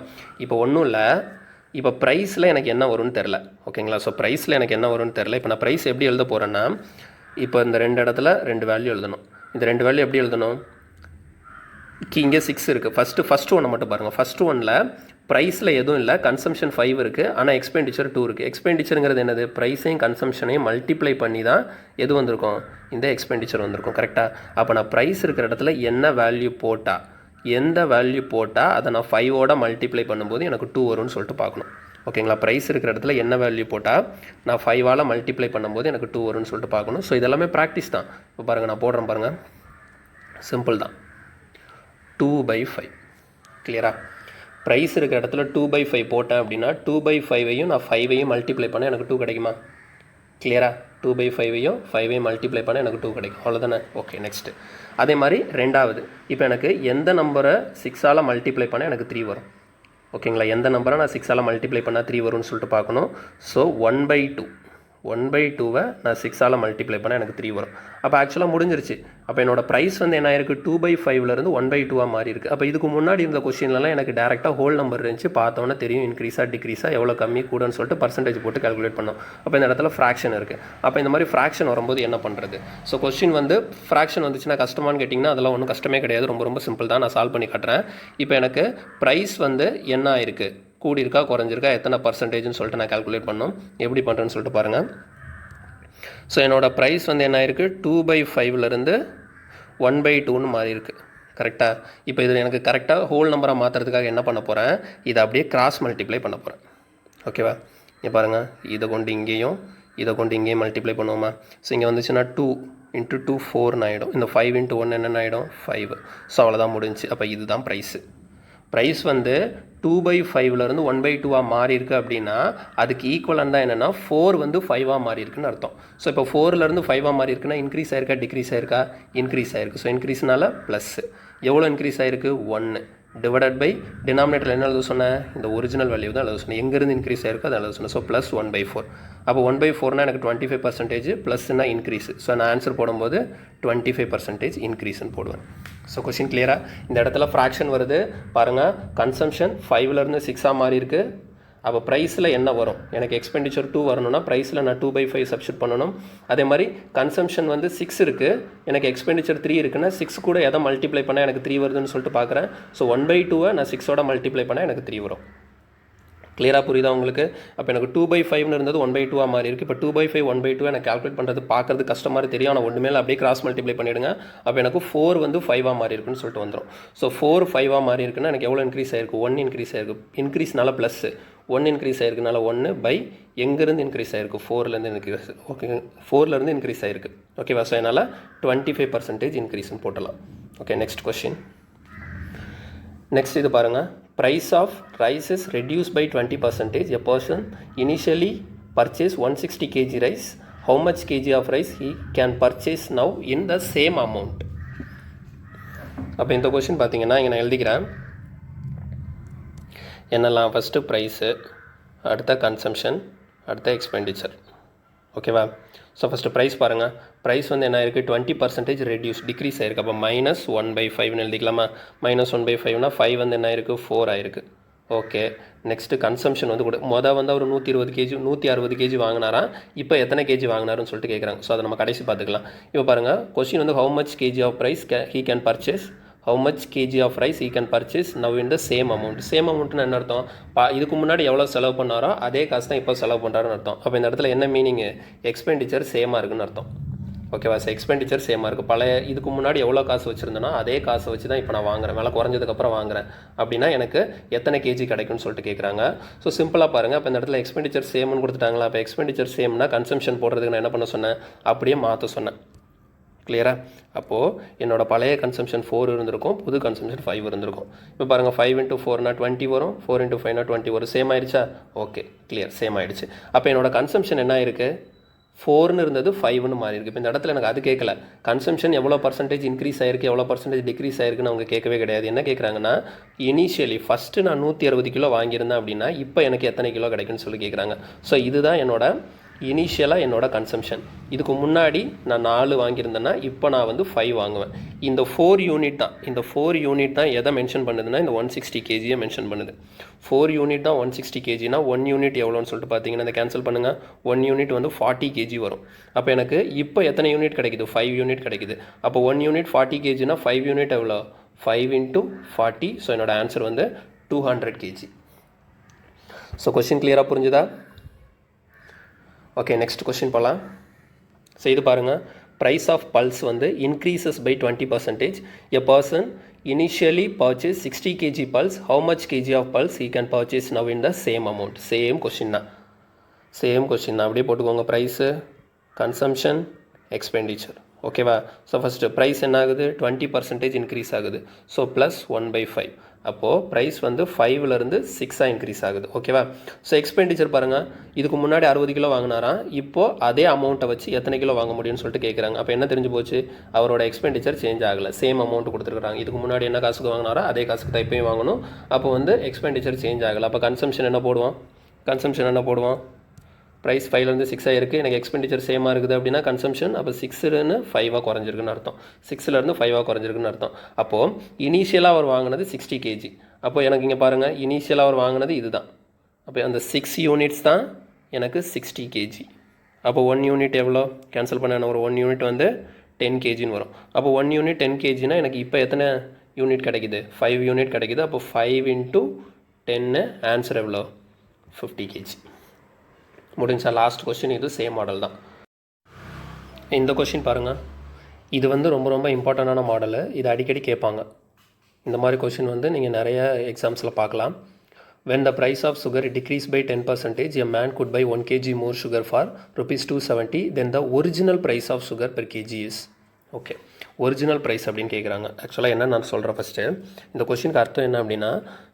இப்போ ஒன்றும் இல்லை, இப்போ ப்ரைஸில் எனக்கு என்ன வரும்னு தெரில. ஓகேங்களா. ஸோ ப்ரைஸில் எனக்கு என்ன வரும்னு தெரில. இப்போ நான் ப்ரைஸ் எப்படி எழுத போகிறேன்னா, இப்போ இந்த 2 இடத்துல 2 வேல்யூ எழுதணும். இந்த 2 வேல்யூ எப்படி எழுதணும்? இங்கே 6 இருக்குது. ஃபஸ்ட்டு ஒன்று மட்டும் பாருங்கள். ஃபஸ்ட்டு ஒன்றில் ப்ரைஸில் எதுவும் இல்லை, கன்சம்ஷன் 5 இருக்குது, ஆனால் எக்ஸ்பெண்டிச்சர் 2 இருக்குது. எக்ஸ்பெண்டிச்சருங்கிறது என்னது? ப்ரைஸையும் கன்சம்ஷனையும் மல்டிப்ளை பண்ணி தான் எது வந்திருக்கும்? இந்த எக்ஸ்பெண்டிச்சர் வந்திருக்கும். கரெக்டாக? அப்போ நான் ப்ரைஸ் இருக்கிற இடத்துல என்ன வேல்யூ போட்டால், எந்த வேல்யூ போட்டால் அதை நான் 5ஓட மல்டிப்ளை பண்ணும்போது எனக்கு 2 வரும்னு சொல்லிட்டு பார்க்கணும். ஓகேங்களா. ப்ரைஸ் இருக்கிற இடத்துல என்ன வேல்யூ போட்டால் நான் 5ஆல் மல்டிப்ளை பண்ணும்போது எனக்கு 2 வரும்னு சொல்லிட்டு பார்க்கணும். ஸோ இதெல்லாமே ப்ராக்டிஸ் தான். இப்போ பாருங்கள், நான் போடுறேன் பாருங்கள். சிம்பிள் தான். 2/5. கிளியரா? ப்ரைஸ் இருக்கிற இடத்துல 2/5 போட்டேன் அப்படின்னா 2/5ஐயும் நான் 5ஐயும் மல்டிப்ளை பண்ண எனக்கு 2 கிடைக்குமா? கிளியரா? 2/5ஐயும் 5ஐயும் மல்டிப்ளை பண்ண எனக்கு 2 கிடைக்கும். அவ்வளோதானே? ஓகே, நெக்ஸ்ட்டு அதே மாதிரி ரெண்டாவது, இப்போ எனக்கு எந்த நம்பரை 6ஆல் மல்டிப்ளை பண்ண எனக்கு 3 வரும்? ஓகேங்களா. எந்த நம்பரை நான் 6ஆல் மல்டிப்ளை பண்ணால் 3 வரும்னு சொல்லிட்டு பார்க்கணும். ஸோ 1/2 நான் 6ஆல் மல்டிப்ளை பண்ணால் எனக்கு 3 வரும். அப்போ ஆக்சுவலாக முடிஞ்சிருச்சு. அப்போ என்னோடய ப்ரைஸ் வந்து என்ன ஆயிருக்கு? 2/5லேருந்து 1/2 மாறி இருக்குது. அப்போ இதுக்கு முன்னாடி இருந்த கொஸ்டின்லாம் எனக்கு டேரெக்டாக ஹோல் நம்பர் இருந்துச்சு, பார்த்தோன்னே தெரியும் இன்க்ரீஸாக டிக்ரீஸாக, எவ்வளோ கம்மி கூடன்னு சொல்லிட்டு பர்சன்டேஜ் போட்டு கால்குலேட் பண்ணோம். அப்போ இந்த இடத்துல ஃப்ராக்ஷன் இருக்குது. அப்போ இந்த மாதிரி ஃப்ராக்ஷன் வரும்போது என்ன பண்ணுறது? ஸோ கொஸ்டின் வந்து ஃப்ராக்ஷன் வந்துச்சுன்னா கஷ்டமானு கேட்டிங்கன்னா அதெல்லாம் ஒன்றும் கஷ்டமே கிடையாது, ரொம்ப சிம்பிள் தான். நான் சால்வ் பண்ணி காட்டுறேன். இப்போ எனக்கு ப்ரைஸ் வந்து என்ன ஆயிருக்கு? கூடியிருக்கா குறைஞ்சிருக்கா, எத்தனை பர்சன்டேஜ்னு சொல்லிட்டு நான் கால்குலேட் பண்ணோம். எப்படி பண்ணுறேன்னு சொல்லிட்டு பாருங்கள். ஸோ என்னோடய ப்ரைஸ் வந்து என்ன ஆயிருக்கு? 2/5லேருந்து 1/2ன்னு மாறி இருக்குது. கரெக்டாக? இப்போ இதில் எனக்கு கரெக்டாக ஹோல் நம்பராக மாற்றுறதுக்காக என்ன பண்ண போகிறேன்? இதை அப்படியே கிராஸ் மல்டிப்ளை பண்ண போகிறேன். ஓகேவா? இங்கே பாருங்கள், இதை கொண்டு இங்கேயும் இதை கொண்டு இங்கேயும் மல்டிப்ளை பண்ணுவோமா? ஸோ இங்கே வந்துச்சுன்னா 2 × 2 4 ஆகிடும். இந்த 5 × 1 என்னென்ன ஆகிடும்? 5. ஸோ அவ்வளோதான் முடிஞ்சு. அப்போ இதுதான் ப்ரைஸு. ப்ரைஸ் வந்து 2/5லேருந்து 1/2 மாறி இருக்குது அப்படின்னா அதுக்கு ஈக்குவலாக தான் என்னென்னா 4 வந்து 5 மாறி இருக்குன்னு அர்த்தம். ஸோ இப்போ 4லேருந்து 5 மாறி இருக்குன்னா இன்க்ரீஸ் ஆயிருக்கா டிக்ரீஸ் ஆயிருக்கா? இன்க்ரீஸ் ஆயிருக்கு. ஸோ இன்க்ரீஸ்னால ப்ளஸ். எவ்வளோ இன்க்ரீஸ் ஆயிருக்கு? 1 டிவைடட் பை டினாமினேட்டர் என்ன எழுத சொன்னேன்? இந்த ஒரிஜினல் வேல்யூ தான் எழுத சொன்னேன். எங்கேருந்து இன்க்ரீஸ் ஆயிருக்கு அதை எழுத சொன்னேன். So plus 1/4. அப்போ 1/4னா எனக்கு 25% ப்ளஸ்னா இன்க்ரீஸ். ஸோ நான் ஆன்சர் போடும்போது 25% இன்க்ரீஸ்ன்னு போடுவேன். ஸோ கொஷின் கிளியராக? இந்த இடத்துல ஃப்ராக்ஷன் வருது பாருங்கள். கன்சம்ஷன் 5லேருந்து 6 மாறி இருக்குது. அப்போ ப்ரைஸில் என்ன வரும்? எனக்கு எக்ஸ்பெண்டிச்சர் 2 வரணும்னா ப்ரைஸில் நான் 2/5 சப்ஸ்டிட் பண்ணணும். அதே மாதிரி கன்சம்ஷன் வந்து 6 இருக்குது, எனக்கு எக்ஸ்பெண்டிச்சர் 3 இருக்குன்னா 6 கூட எதை மல்டிப்ளை பண்ணால் எனக்கு 3 வருதுன்னு சொல்லிட்டு பார்க்குறேன். ஸோ 1/2 நான் 6ஓட மல்டிப்ளை பண்ணால் எனக்கு 3 வரும். கிளியராக புரியுதா உங்களுக்கு? அப்போ எனக்கு 2/5ன்னு இருந்தது 1/2 மாறி இருக்குது. இப்போ 2/5 1/2 எனக்கு கால்குலேட் பண்ணுறது பார்க்குறது கஷ்டமாக தெரியும். ஆனால் ஒன்று மேலே அப்படியே கிராஸ் மல்டிப்ளை பண்ணிவிடுங்க. அப்போ எனக்கு 4 வந்து 5 மாறி இருக்குன்னு சொல்லிட்டு வந்துடும். ஸோ 4 5 மாறி இருக்குன்னா எனக்கு எவ்வளோ இன்க்ரீஸ் ஆயிருக்கு? 1 இன்க்ரீஸ் ஆயிருக்கு. இன்க்ரீஸ்னால ப்ளஸ் 1 இன்க்ரீஸ் ஆயிருக்குனால 1 பை எங்கேருந்து இன்க்ரீஸ் ஆயிருக்கு? 4லேருந்து இன்க்ரீஸ். ஓகே, 4லேருந்து இன்க்ரீஸ் ஆயிருக்கு. ஓகேவா? ஸோ அதனால் 25% இன்க்ரீஸ்ன்னு போட்டலாம். Okay, next question. நெக்ஸ்ட் இது பாருங்கள். Price of rice is reduced by 20%. A person initially purchased 160 kg rice. How much kg of rice he can purchase now in the same amount? அப்போ இந்த question பார்த்தீங்கன்னா இங்கே நான் எழுதிக்கிறேன். என்னெல்லாம்? ஃபஸ்ட்டு ப்ரைஸு, அடுத்த கன்சம்ஷன், அடுத்த எக்ஸ்பெண்டிச்சர். ஓகேவா? ஸோ ஃபஸ்ட்டு ப்ரைஸ் பாருங்கள். ப்ரைஸ் வந்து என்ன இருக்குது? 20% ரெடியூஸ், டிக்ரீஸ் ஆயிருக்கு. அப்போ -1/5ன்னு எழுதிக்கலாமா? -1/5னா 5 வந்து என்ன ஆயிருக்கு? 4 ஆயிருக்கு. ஓகே, நெக்ஸ்ட்டு கன்சம்ஷன் வந்து கூட வந்து அவர் 120 கேஜி 160 கேஜி வாங்கினாரா? இப்போ எத்தனை கேஜி வாங்கினாருன்னு சொல்லிட்டு கேட்குறாங்க. ஸோ அதை நம்ம கடைசி பார்த்துக்கலாம். இப்போ பாருங்கள், கொஸ்டின் வந்து how much KG of price he can purchase, how much kg of rice he can purchase now in the same amount. Same அமௌண்ட்னு என்ன அர்த்தம்? இதுக்கு முன்னாடி எவ்வளோ செலவு பண்ணாரோ அதே காசு தான் இப்போ செலவு பண்ணுறாருன்னு அர்த்தம். அப்போ இந்த இடத்துல என்ன மீனிங்கு? எக்ஸ்பெண்டிச்சர் சேமாக இருக்குன்னு அர்த்தம். ஓகேவா? ஸோ எக்ஸ்பெண்டிச்சர் சேமாக இருக்குது. பழைய இதுக்கு முன்னாடி எவ்வளோ காசு வச்சுருந்தேன்னா அதே காசை வச்சு தான் இப்போ நான் வாங்குறேன், விலை குறைஞ்சதுக்கப்புறம் வாங்குறேன் அப்படின்னா எனக்கு எத்தனை கேஜி கிடைக்கும்னு சொல்லிட்டு கேட்குறாங்க. ஸோ சிம்பிளாக பாருங்கள். அப்போ இந்த இடத்துல எக்ஸ்பெண்டிச்சர் சேம்னு கொடுத்துட்டாங்களா? அப்போ எக்ஸ்பெண்டிச்சர் சேம்னா கன்சம்ஷன் போடுறதுக்கு நான் என்ன பண்ண சொன்னேன்? அப்படியே மாற்ற சொன்னேன். கிளியரா? அப்போது என்னோடய பழைய கன்சம்ஷன் 4 இருந்திருக்கும், புது கன்சம்ஷன் 5 இருந்திருக்கும். இப்போ பாருங்கள், 5 × 4னா 20 வரும், 4 × 5னா 20 வரும். சேம் ஆயிடுச்சா? ஓகே, கிளியர், சேம் ஆயிடுச்சு. அப்போ என்னோட கன்சம்ஷன் என்ன இருக்குது? 4ன்னு இருந்தது 5ன்னு மாறி இருக்குது. இப்போ இந்த இடத்துல எனக்கு அது கேட்கல. கன்சம்ஷன் எவ்வளோ பர்சன்டேஜ் இன்க்ரீஸ் ஆயிருக்கு, எவ்வளோ பர்சன்டேஜ் டிக்ரீஸ் ஆயிருக்குன்னு அவங்க கேட்கவே கிடையாது. என்ன கேட்குறாங்கன்னா, இனிஷியலி ஃபஸ்ட்டு நான் 160 கிலோ வாங்கியிருந்தேன் அப்படின்னா இப்போ எனக்கு எத்தனை கிலோ கிடைக்குன்னு சொல்லி கேட்குறாங்க. ஸோ இதுதான் என்னோட இனிஷியலாக என்னோட கன்சம்ஷன். இதுக்கு முன்னாடி நான் 4 வாங்கியிருந்தேன்னா இப்போ நான் வந்து 5 வாங்குவேன். இந்த 4 யூனிட் தான், இந்த 4 யூனிட் தான் எதை மென்ஷன் பண்ணுதுன்னா இந்த 160 கேஜியை மென்ஷன் பண்ணுது. 4 யூனிட் தான் 160 கேஜினா 1 யூனிட் எவ்வளோன்னு சொல்லிட்டு பார்த்தீங்கன்னா இந்த கேன்சல் பண்ணுங்கள். 1 யூனிட் வந்து 40 கேஜி வரும். அப்போ எனக்கு இப்போ எத்தனை யூனிட் கிடைக்குது? 5 யூனிட் கிடைக்குது. அப்போ 1 யூனிட் 40 கேஜினா 5 யூனிட் எவ்வளோ? 5 × 40. ஸோ என்னோட ஆன்சர் வந்து 200 கேஜி. ஸோ கொஸ்டின் கிளியராக புரிஞ்சுதா? ஓகே, நெக்ஸ்ட் கொஸ்டின் போகலாம். ஸோ இது பாருங்கள். ப்ரைஸ் ஆஃப் பல்ஸ் வந்து increases by 20%. A person initially purchase 60 kg pulse. How much kg of pulse he can purchase now in the same amount? Same question தான், same question தான். அப்படியே போட்டுக்கோங்க. Price, consumption, expenditure. ஓகேவா? So first price என்ன ஆகுது? 20% increase ஆகுது. So plus 1/5. அப்போது price வந்து 5லேருந்து 6 இன்க்ரீஸ் ஆகுது. ஓகேவா? ஸோ எக்ஸ்பெண்டிச்சர் பாருங்கள். இதுக்கு முன்னாடி 60 கிலோ வாங்கினாரா? இப்போது அதே அமௌண்ட்டை வச்சு எத்தனை கிலோ வாங்க முடியும்னு சொல்லிட்டு கேட்குறாங்க. அப்போ என்ன தெரிஞ்சு போச்சு? அவரோட எக்ஸ்பெண்டிச்சர் சேஞ்ச் ஆகலை, சேம் அமௌண்ட் கொடுத்துருக்குறாங்க. இதுக்கு முன்னாடி என்ன காசுக்கு வாங்கினாரோ அதே காசுக்கு தான் இப்போயும் வாங்கணும். அப்போ வந்து எக்ஸ்பெண்டிச்சர் சேஞ்ச் ஆகலை. அப்போ கன்சம்ஷன் என்ன போடுவோம்? கன்சம்ஷன் என்ன போடுவோம்? ப்ரைஸ் 5லேருந்து 6 இருக்குது, எனக்கு எக்ஸ்பெண்டிச்சர் சேமாக இருக்குது அப்படின்னா கன்சம்ஷன் அப்போ 6ன்னு 5 குறைஞ்சிருக்குன்னு அர்த்தம். 6லேருந்து 5 குறைஞ்சிருக்குன்னு அர்த்தம். அப்போது இனிஷியலாக அவர் வாங்கினது 60 கேஜி. அப்போது எனக்கு இங்கே பாருங்கள், இனிஷியலாக அவர் வாங்கினது இது தான். அப்போ அந்த 6 யூனிட்ஸ் தான் எனக்கு 60 கேஜி. அப்போ 1 யூனிட் எவ்வளோ? கேன்சல் பண்ண ஒரு 1 யூனிட் வந்து 10 கேஜின்னு வரும். அப்போ 1 யூனிட் 10 கேஜினா எனக்கு இப்போ எத்தனை யூனிட் கிடைக்குது? 5 யூனிட் கிடைக்குது. அப்போ 5 × 10 ஆன்சர் எவ்வளோ? 50 கேஜி. முடிஞ்சா? லாஸ்ட் கொஸ்டின் இது சேம் மாடல் தான். இந்த கொஸ்டின் பாருங்கள். இது வந்து ரொம்ப ரொம்ப இம்பார்ட்டண்டான மாடலு. இது அடிக்கடி கேட்பாங்க. இந்த மாதிரி கொஸ்டின் வந்து நீங்கள் நிறைய எக்ஸாம்ஸில் பார்க்கலாம். when the price of sugar decreased by 10%, a man could buy 1 kg more sugar for rupees 270, then the original price of sugar per kg is. Okay, original price அப்படின்னு கேட்குறாங்க. ஆக்சுவலாக என்ன நான் சொல்கிறேன் ஃபஸ்ட்டு, இந்த கொஷினுக்கு அர்த்தம் என்ன அப்படின்னா,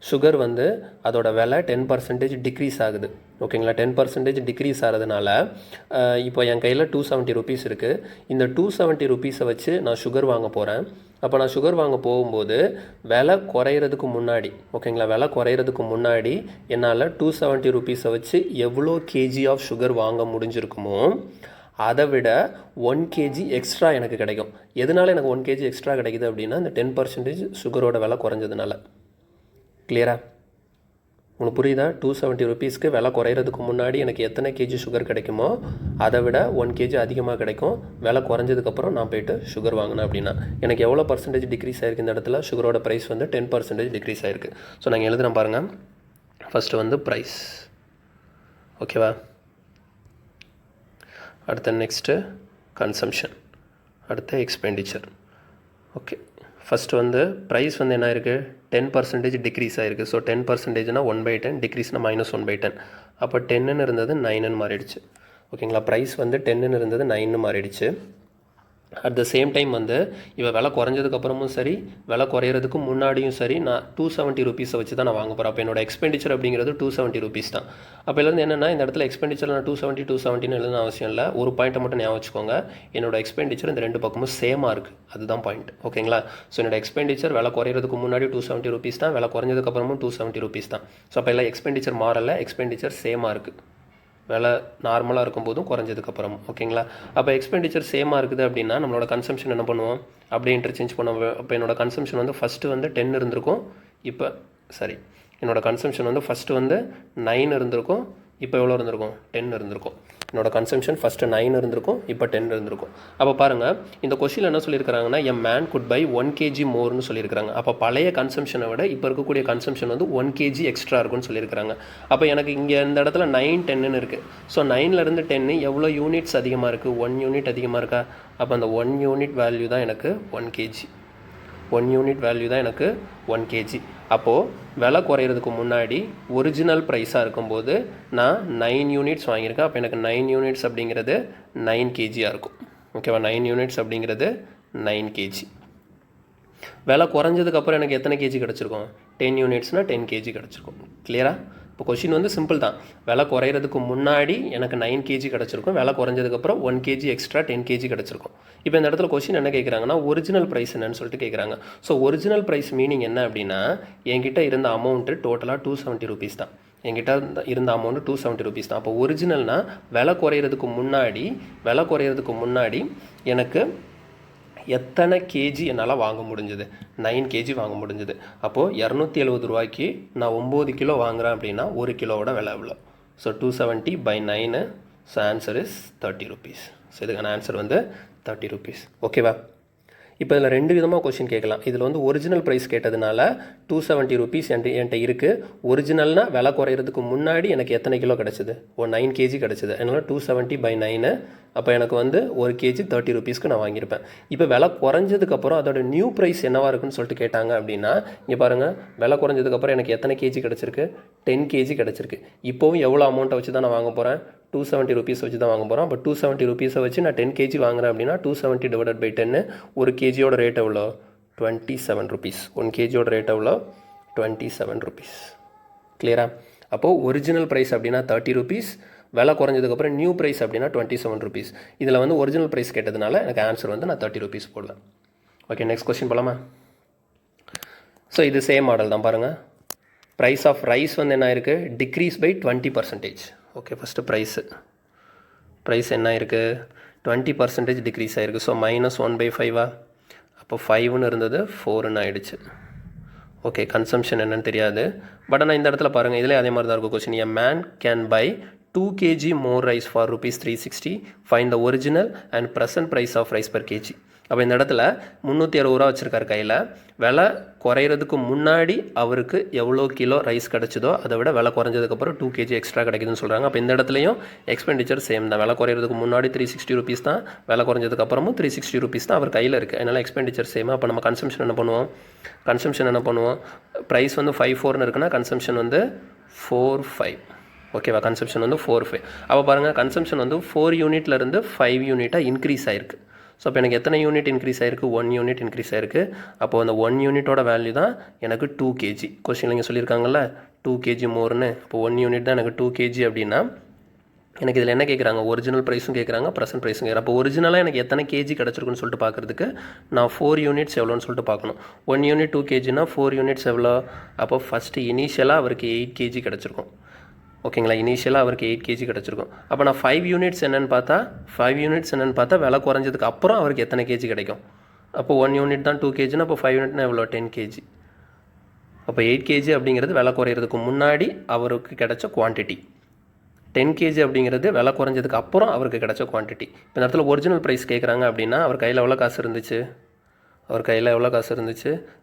சுகர் வந்து அதோட விலை 10% டிக்ரீஸ் ஆகுது. ஓகேங்களா, 10% டிக்ரீஸ் ஆகிறதுனால இப்போ என் கையில் 270 ருபீஸ் இருக்குது. இந்த 270 ருபீஸை வச்சு நான் சுகர் வாங்க போகிறேன். அப்போ நான் சுகர் வாங்க போகும்போது விலை குறையிறதுக்கு முன்னாடி, ஓகேங்களா, விலை குறையிறதுக்கு முன்னாடி என்னால் 270 ருபீஸை வச்சு எவ்வளோ கேஜி ஆஃப் சுகர் வாங்க முடிஞ்சிருக்குமோ அதை விட 1 கேஜி எக்ஸ்ட்ரா எனக்கு கிடைக்கும். எதனால் எனக்கு 1 கேஜி எக்ஸ்ட்ரா கிடைக்குது அப்படின்னா, இந்த 10% சுகரோட விலை குறைஞ்சதுனால. கிளியரா? உங்களுக்கு புரியுதா? 270 ருபீஸ்க்கு விலை குறையிறதுக்கு முன்னாடி எனக்கு எத்தனை கேஜி சுகர் கிடைக்குமோ அதை விட 1 கேஜி அதிகமாக கிடைக்கும். விலை குறைஞ்சதுக்கப்புறம் நான் போய்ட்டு சுகர் வாங்கினேன் அப்படின்னா எனக்கு எவ்வளோ பர்சன்டேஜ் டிக்ரீஸ் ஆகிருக்கு இந்த இடத்துல? சுகரோட ப்ரைஸ் வந்து 10% டிக்ரீஸ் ஆகிருக்கு. ஸோ நாங்கள் எழுதுகிறேன் பாருங்கள். ஃபஸ்ட்டு வந்து ப்ரைஸ், ஓகேவா? அடுத்த நெக்ஸ்ட்டு கன்சம்ஷன், அடுத்த எக்ஸ்பெண்டிச்சர். ஓகே, ஃபஸ்ட்டு வந்து ப்ரைஸ் வந்து என்ன இருக்குது? 10% டிக்ரீஸ் ஆகிருக்கு. ஸோ 10%னா 1/10, டிக்ரீஸ்னால் -1/10. அப்போ 10ன்னு இருந்தது 9ன்னு மாறிடுச்சு. ஓகேங்களா, ப்ரைஸ் வந்து 10ன்னு இருந்தது 9ன்னு மாறிடுச்சு. அட் த சேம் டைம் வந்து இவ விலை குறைஞ்சதுக்கப்புறமும் சரி, விலை குறையிறதுக்கு முன்னாடியும் சரி, நான் 270 ருபீஸை வச்சு தான் நான் வாங்க போகிறேன். அப்போ என்னோடய எக்ஸ்பெண்டிச்சர் அப்படிங்கிறது 270 ருபீஸ் தான். அப்போலேருந்து என்னென்னா, இந்த இடத்துல எக்ஸ்பெண்டிச்சர் நான் 270 எழுதுன அவசியம் இல்லை. ஒரு பாயிண்ட்டை மட்டும் ஞாபகம் வச்சுக்கோங்க, என்னோடய எக்ஸ்பெண்டிச்சர் இந்த ரெண்டு பக்கமும் சேமாக இருக்குது. அதுதான் பாயிண்ட். ஓகேங்களா, ஸோ என்னோடய எக்ஸ்பெண்டிச்சர் விலை குறையிறதுக்கு முன்னாடி 270 ருபீஸ் தான், விலை குறைஞ்சதுக்கப்புறமும் 270 ருபீஸ் தான். ஸோ அப்போ எல்லாம் எக்ஸ்பெண்டிச்சர் மாறலை, எக்ஸ்பெண்டிச்சர் சேமாக இருக்குது. விலை நார்மலாக இருக்கும்போதும் குறைஞ்சதுக்கப்புறம். ஓகேங்களா, அப்போ எக்ஸ்பெண்டிச்சர் சேமாக இருக்குது அப்படின்னா நம்மளோட கன்சம்ஷன் என்ன பண்ணுவோம்? அப்படியே இன்டர்சேஞ்ச் பண்ணுவோம். அப்போ என்னோடய கன்சம்ஷன் வந்து ஃபஸ்ட்டு வந்து 10 இருந்திருக்கும். இப்போ என்னோடய கன்சம்ஷன் வந்து ஃபஸ்ட்டு வந்து 9 இருந்திருக்கும். இப்போ எவ்வளோ இருந்திருக்கும்? 10 இருந்திருக்கும். என்னோடய கன்சம்ஷன் ஃபஸ்ட்டு 9 இருந்திருக்கும், இப்போ 10 இருந்திருக்கும். அப்போ பாருங்கள், இந்த கொஸ்டினில் என்ன சொல்லியிருக்கிறாங்கன்னா, a man could buy 1 KG மோர்னு சொல்லியிருக்கிறாங்க. அப்போ பழைய கன்சம்ஷனை விட இப்போ இருக்கக்கூடிய கன்சம்ஷன் வந்து 1 கேஜி எக்ஸ்ட்ரா இருக்குன்னு சொல்லியிருக்கிறாங்க. அப்போ எனக்கு இங்கே இந்த இடத்துல 9, 10ன்னு இருக்குது. ஸோ 9லேருந்து 10 எவ்வளோ யூனிட்ஸ் அதிகமாக இருக்குது? 1 யூனிட் அதிகமாக இருக்கா? அப்போ அந்த 1 யூனிட் வேல்யூ தான் எனக்கு 1 கேஜி. 1 யூனிட் வேல்யூ தான் எனக்கு 1 கேஜி. அப்போது விலை குறையிறதுக்கு முன்னாடி ஒரிஜினல் ப்ரைஸாக இருக்கும்போது நான் 9 யூனிட்ஸ் வாங்கியிருக்கேன். அப்போ எனக்கு 9 யூனிட்ஸ் அப்படிங்கிறது 9 கேஜியாக இருக்கும். ஓகேவா, 9 யூனிட்ஸ் அப்படிங்கிறது 9 கேஜி. விலை குறைஞ்சதுக்கப்புறம் எனக்கு எத்தனை கேஜி கிடச்சிருக்கும்? 10 யூனிட்ஸ்னால் 10 கேஜி கிடச்சிருக்கும். கிளியரா? இப்போ கொஷின் வந்து சிம்பிள் தான். விலை குறையிறதுக்கு முன்னாடி எனக்கு 9 கேஜி கிடச்சிருக்கும், விலை குறைஞ்சதுக்கப்புறம் 1 கேஜி எக்ஸ்ட்ரா 10 கேஜி கிடச்சிருக்கும். இப்போ இந்த இடத்துல கொஷின் என்ன கேட்குறாங்கன்னா, ஒரிஜினல் ப்ரைஸ் என்னன்னு சொல்லிட்டு கேட்குறாங்க. ஸோ ஒரிஜினல் ப்ரைஸ் மீனிங் என்ன அப்படின்னா, என்கிட்ட இருந்த அமௌண்ட்டு டோட்டலாக 270 ருபீஸ் தான். என்கிட்ட இருந்த அமௌண்ட்டு 270 ருபீஸ் தான். அப்போ ஒரிஜினல்னால் விலை குறையிறதுக்கு முன்னாடி எனக்கு எத்தனை கேஜி என்னால் வாங்க முடிஞ்சது? 9 கேஜி வாங்க முடிஞ்சது. அப்போது 270 ரூபாய்க்கு நான் 9 கிலோ வாங்குகிறேன் அப்படின்னா 1 கிலோவோட விலை எவ்வளோ? So 270 by 9. So answer is 30 rupees. So இதுக்கான ஆன்சர் வந்து 30 ருபீஸ். ஓகேவா? இப்போ இதில் ரெண்டு விதமாக கொஸ்டின் கேட்கலாம். இதில் வந்து ஒரிஜினல் ப்ரைஸ் கேட்டதுனால 270 ருபீஸ் என்கிட்ட இருக்குது. ஒரிஜினல்னால் விலை குறையிறதுக்கு முன்னாடி எனக்கு எத்தனை கிலோ கிடச்சிது? 9 கேஜி கிடச்சிது. அதனால் 270 by 9. அப்போ எனக்கு வந்து 1 கேஜி 30 ருபீஸ்க்கு நான் வாங்கியிருப்பேன். இப்போ விலை குறைஞ்சதுக்கப்புறம் அதோட நியூ ப்ரைஸ் என்னவாக இருக்குன்னு சொல்லிட்டு கேட்டாங்க அப்படின்னா, இங்கே பாருங்கள், விலை குறைஞ்சதுக்கப்புறம் எனக்கு எத்தனை கேஜி கிடச்சிருக்கு? 10 கேஜி கிடச்சிருக்கு. இப்போவும் எவ்வளோ அமௌண்ட்டை வச்சு தான் நான் வாங்க போகிறேன்? 270 ருபீஸ் வச்சு தான் வாங்க போகிறோம். அப்போ 270 ருபீஸை வச்சு நான் 10 கேஜி வாங்குறேன் அப்படின்னா 270 divided by 10. ஒரு கேஜியோட ரேட் எவ்வளோ? 27 ருபீஸ். 1 கேஜியோட ரேட் எவ்வளோ? 27 ருபீஸ். கிளியரா? அப்போது ஒரிஜினல் ப்ரைஸ் அப்படின்னா 30 ருபீஸ், விலை குறைஞ்சதுக்கப்புறம் நியூ ப்ரைஸ் அப்படின்னா 27 ருபீஸ். இதில் வந்து ஒரிஜினல் ப்ரைஸ் கேட்டதுனால எனக்கு ஆன்சர் வந்து நான் 30 ருபீஸ் போடுவேன். ஓகே, நெக்ஸ்ட் கொஸ்டின் போகலாமா? ஸோ இது சேம் மாடல் தான் பாருங்கள். ப்ரைஸ் ஆஃப் ரைஸ் வந்து என்ன இருக்குது? Decrease by 20%. Okay, first price என்ன இருக்குது? 20% டிக்ரீஸ் ஆகிருக்கு. ஸோ -1/5. அப்போ 5ன்னு இருந்தது 4ன்னு ஆகிடுச்சு. ஓகே, கன்சம்ஷன் என்னன்னு தெரியாது. பட் ஆனால் இந்த இடத்துல பாருங்கள், இதிலே அதே மாதிரி தான் இருக்கும் question. A man can buy 2 kg more rice for ₹360. Find the original and present price of rice per kg. அப்போ இந்த இடத்துல 360 ரூபா வச்சுருக்காரு கையில். விலை குறையிறதுக்கு முன்னாடி அவருக்கு எவ்வளோ கிலோ ரைஸ் கிடச்சிதோ அதை விட விலை குறைஞ்சதுக்கப்புறம் 2 kg எக்ஸ்ட்ரா கிடைக்குதுன்னு சொல்கிறாங்க. அப்போ இந்த இடத்துலையும் எக்ஸ்பெண்டிச்சர் சேம் தான். விலை குறையிறதுக்கு முன்னாடி 360 ருபீஸ் தான், விலை குறைஞ்சதுக்கப்புறமும் 360 ருபீஸ் தான் அவர் கையில் இருக்குது. அதனால் எக்ஸ்பெண்டிச்சர் சேம். அப்போ நம்ம கன்சம்ஷன் என்ன பண்ணுவோம்? ப்ரைஸ் வந்து 54ன்னு இருக்குன்னா கன்சம்ஷன் வந்து 45. ஓகேவா? கன்சம்ஷன் வந்து 45. அப்போ பாருங்கள், கன்சம்ஷன் வந்து 4 யூனிட்லேருந்து 5 யூனிட்டாக இன்க்ரீஸ் ஆகிருக்கு. ஸோ அப்போ எனக்கு எத்தனை யூனிட் இன்க்ரீஸ் ஆயிருக்கு? 1 யூனிட் இன்க்ரீஸ் ஆயிருக்கு. அப்போது அந்த 1 யூனிட்டோட வேல்யூ தான் எனக்கு 2 kg. கொஸ்டினில் இங்கே சொல்லியிருக்காங்கல்ல 2 kg மோர்னு. அப்போ 1 யூனிட் தான் எனக்கு 2 kg அப்படின்னா எனக்கு இதில் என்ன கேட்குறாங்க? ஒரிஜினல் ப்ரைஸும் கேட்குறாங்க, ப்ரெசென்ட் ப்ரைஸும் கேட்குறாங்க. அப்போ ஒரிஜினலாக எனக்கு எத்தனை கேஜி கிடச்சிருக்குன்னு சொல்லிட்டு பார்க்குறதுக்கு நான் 4 யூனிட்ஸ் எவ்வளோன்னு சொல்லிட்டு பார்க்கணும். 1 யூனிட் 2 kgனா 4 யூனிட்ஸ் எவ்வளோ? அப்போ ஃபஸ்ட்டு இனிஷியலாக அவருக்கு 8 kg கிடச்சிருக்கும். ஓகேங்களா? இனிஷியலாக அவருக்கு 8 kg கிடச்சிருக்கும். அப்போ நான் 5 யூனிட்ஸ் என்னென்னு பார்த்தா விலை குறைஞ்சதுக்கு அப்புறம் அவருக்கு எத்தனை கேஜி கிடைக்கும்? அப்போ 1 யூனிட் தான் 2 kgனா அப்போ 5 யூனிட்னா எவ்வளோ? 10 kg. அப்போ 8 kg அப்படிங்கிறது விலை குறையிறதுக்கு முன்னாடி அவருக்கு கிடைச்ச குவான்டிட்டி. 10 kg அப்படிங்கிறது விலை குறைஞ்சதுக்கு அப்புறம் அவருக்கு கிடைச்ச குவான்டிட்டி. இப்போ இந்த இடத்துல ஒரிஜினல் ப்ரைஸ் கேட்குறாங்க அப்படின்னா அவர் கையில் எவ்வளோ காசு இருந்துச்சு?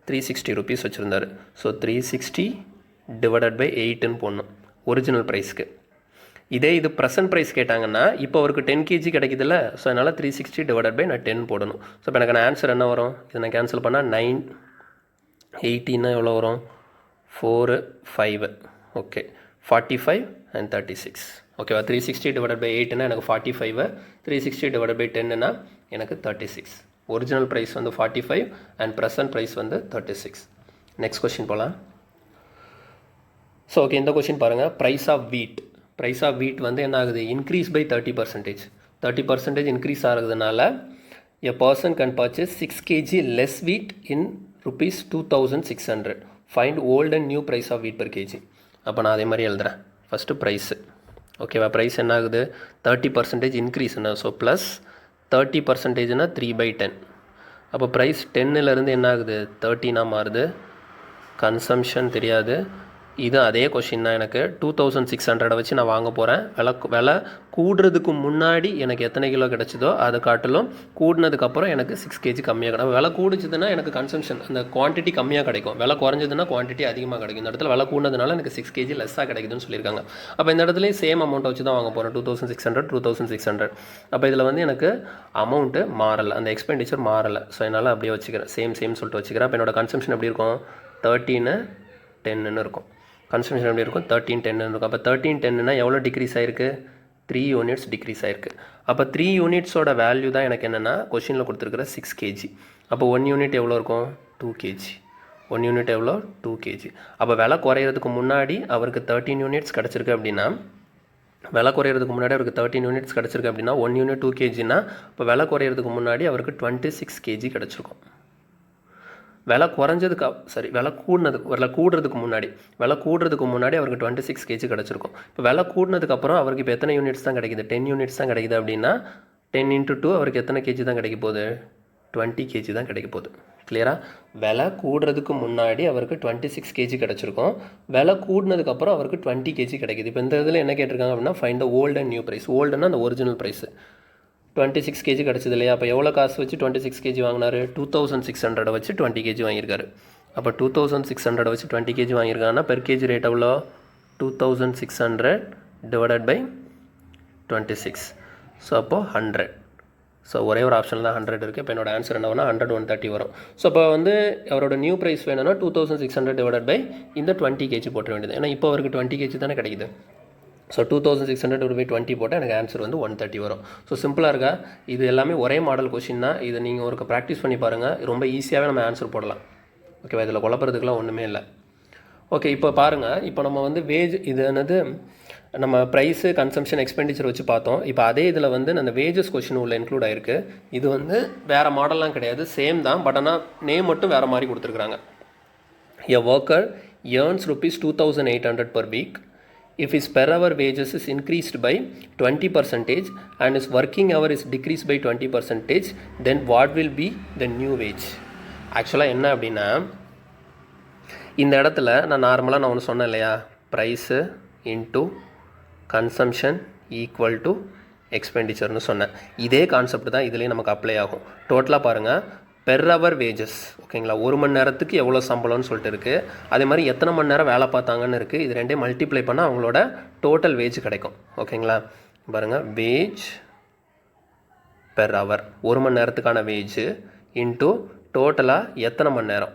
360 rupees வச்சுருந்தார். ஸோ 360 டிவைடட் பை 8ன்னு போடணும் ஒரிஜினல் ப்ரைஸ்க்கு. இதே இது ப்ரெசன்ட் ப்ரைஸ் கேட்டாங்கன்னா இப்போ அவருக்கு 10 kg கிடைக்குதுல்ல, ஸோ அதனால் 360 டிவைடட் பை நான் 10 போடணும். ஸோ இப்போ எனக்கு ஆன்சர் என்ன வரும்? இதை நான் கேன்சல் பண்ணால் 980ன்னா எவ்வளோ வரும்? 4 5 ஓகே 45 and 36. ஓகேவா? 360 டிவைடட் பை 8னா எனக்கு 45, 360 டிவைடட் பை 10னா எனக்கு 36. ஒரிஜினல் ப்ரைஸ் வந்து 45 அண்ட் ப்ரெசன்ட் ப்ரைஸ் வந்து 36. நெக்ஸ்ட் கொஸ்டின் போகலாம். ஸோ ஓகே, இந்த கொஸ்டின் பாருங்கள். ப்ரைஸ் ஆஃப் வீட் வந்து என்ன ஆகுது? Increase by 30%. 30% இன்க்ரீஸ் ஆகுதுனால a person can purchase 6 kg less wheat in rupees 2600. Find old and new price of wheat per kg. அப்போ நான் அதே மாதிரி எழுதுகிறேன். First prize. ஓகேவா? ப்ரைஸ் என்ன ஆகுது? 30% இன்க்ரீஸ்னா ஸோ ப்ளஸ் 30%னா 3/10. அப்போ ப்ரைஸ் 10லேருந்து என்ன ஆகுது? 13 மாறுது. கன்சம்ஷன் தெரியாது. இது அதே கொஷின் தான். எனக்கு 2600 வச்சு நான் வாங்க போகிறேன். விலை கூடுறதுக்கு முன்னாடி எனக்கு எத்தனை கிலோ கிடச்சிதோ அதை காட்டிலும் கூடினதுக்கப்புறம் எனக்கு 6 kg கம்மியாக கிடைக்கும். விலை கூடிச்சதுன்னா எனக்கு கன்சம்ஷன் அந்த குவான்டிட்டி கம்மியாக கிடைக்கும். விலை குறைஞ்சதுன்னா குவான்டிட்டி அதிகமாக கிடைக்கும். இந்த இடத்துல விலை கூடினதுனால எனக்கு 6 kg லெஸ்ஸாக கிடைக்குதுன்னு சொல்லியிருக்காங்க. அப்போ இந்த இடத்துலையும் சேம் அமௌண்ட்டை வச்சு தான் வாங்க போகிறேன். 2600. அப்போ இதில் வந்து எனக்கு அமௌண்ட்டு மாறலை, அந்த எக்ஸ்பெண்டிச்சர் மாறலை. ஸோ என்னால் அப்படியே வச்சுக்கிறேன். சேம் சொல்லிட்டு வச்சுக்கிறேன். அப்போ என்னோட கன்சம்ஷன் எப்படி இருக்கும்? 1310 இருக்கும். கன்சம்ஷன் எப்படி இருக்கும்? 1310 இருக்கும். அப்போ 1310னா எவ்வளோ டிக்ரீஸ் ஆகிருக்கு? 3 யூனிட்ஸ் டிக்ரீஸ் ஆகிருக்கு. அப்போ 3 யூனிட்ஸோட வேல்யூ தான் எனக்கு என்னென்னா கொஷினில் கொடுத்துருக்குற 6 kg. அப்போ 1 யூனிட் எவ்வளோ இருக்கும்? 2 kg. 1 யூனிட் எவ்வளோ? 2 kg. அப்போ விலை குறையிறதுக்கு முன்னாடி அவருக்கு 13 யூனிட்ஸ் கிடச்சிருக்கு அப்படின்னா 1 யூனிட் 2 kgனா இப்போ விலை குறையிறதுக்கு முன்னாடி அவருக்கு 26 kg கிடச்சிருக்கும். விலை கூடுறதுக்கு முன்னாடி அவருக்கு 26 kg கிடச்சிருக்கும். இப்போ விலை கூடினதுக்கப்புறம் அவருக்கு இப்போ எத்தனை யூனிட்ஸ் தான் கிடைக்குது? 10 யூனிட்ஸ் தான் கிடைக்குது. அப்படின்னா 10 × 2 அவருக்கு எத்தனை கேஜி தான் கிடைக்க போகுது? 20 kg தான் கிடைக்க போகுது. கிளியராக? விலை கூடுறதுக்கு முன்னாடி அவருக்கு 26 kg கிடச்சிருக்கும். விலை கூடினதுக்கப்புறம் அவருக்கு 20 kg கிடைக்குது. இப்போ இந்த இதில் என்ன கேட்டிருக்காங்க அப்படின்னா find the old and new price. ஓல்டுன்னா அந்த ஒரிஜினல் ப்ரைஸு 26 kg கிடச்சது இல்லையா? அப்போ எவ்வளோ காசு வச்சு 26 kg வாங்கினார்? 2600 வச்சு 20 kg வாங்கியிருக்காரு. அப்போ 2600 வச்சு 20 kg வாங்கியிருக்காங்கன்னா பெர் கேஜி ரேட் எவ்வளோ? 2600 டிவைடட் பை 26. ஸோ அப்போது 100. ஸோ ஒரே ஒரு ஆப்ஷன் தான் 100 இருக்குது. இப்போ என்னோட ஆன்சர் என்ன வேணால் 100 130 வரும். ஸோ இப்போ வந்து அவரோட நியூ ப்ரைஸ் வேணும்னா 2600 டிவைடட் பை இந்த 20 kg போட்ட வேண்டியது. ஏன்னா இப்போ அவருக்கு 20 kg தானே கிடைக்குது. ஸோ 2600 டிவைட் பை 20 போட்டால் எனக்கு ஆன்சர் வந்து 130 வரும். ஸோ சிம்பிளாக இருக்கா? இது எல்லாமே ஒரே மாடல் கொஷின் தான். இதை நீங்கள் ஒரு ப்ராக்டிஸ் பண்ணி பாருங்கள். ரொம்ப ஈஸியாகவே நம்ம ஆன்சர் போடலாம். ஓகேவா? இதில் குழப்பறதுக்குலாம் ஒன்றுமே இல்லை. ஓகே, இப்போ பாருங்கள். இப்போ நம்ம வந்து இது என்னது நம்ம ப்ரைஸு, கன்சம்ஷன், எக்ஸ்பெண்டிச்சர் வச்சு பார்த்தோம். இப்போ அதே இதில் வந்து அந்த வேஜஸ் கொஷின் உள்ள இன்க்ளூட் ஆகிருக்கு. இது வந்து வேறு மாடல்லாம் கிடையாது, சேம் தான். பட் ஆனால் நேம் மட்டும் வேறு மாதிரி கொடுத்துருக்குறாங்க. எ worker earns ₹2800 per week. If his per hour wages is increased by 20% and his working hour is decreased by 20%, then what will be the new wage? ஆக்சுவலாக என்ன அப்படின்னா இந்த இடத்துல நான் ஒன்று சொன்னேன் இல்லையா? Price into consumption equal to எக்ஸ்பெண்டிச்சர்னு சொன்னேன். இதே கான்செப்ட் தான் இதுலேயும் நமக்கு அப்ளை ஆகும். டோட்டலாக பாருங்கள், பெர் ஹவர் வேஜஸ். ஓகேங்களா? ஒரு மணி நேரத்துக்கு எவ்வளோ சம்பளம்னு சொல்லிட்டு இருக்குது. அதே மாதிரி எத்தனை மணி நேரம் வேலை பார்த்தாங்கன்னு இருக்குது. இது ரெண்டையும் மல்டிப்ளை பண்ணால் அவங்களோட டோட்டல் வேஜ் கிடைக்கும். ஓகேங்களா? பாருங்கள், வேஜ் பெர் ஹவர் ஒரு மணி நேரத்துக்கான வேஜ் இன்ட்டு டோட்டலாக எத்தனை மணி நேரம்,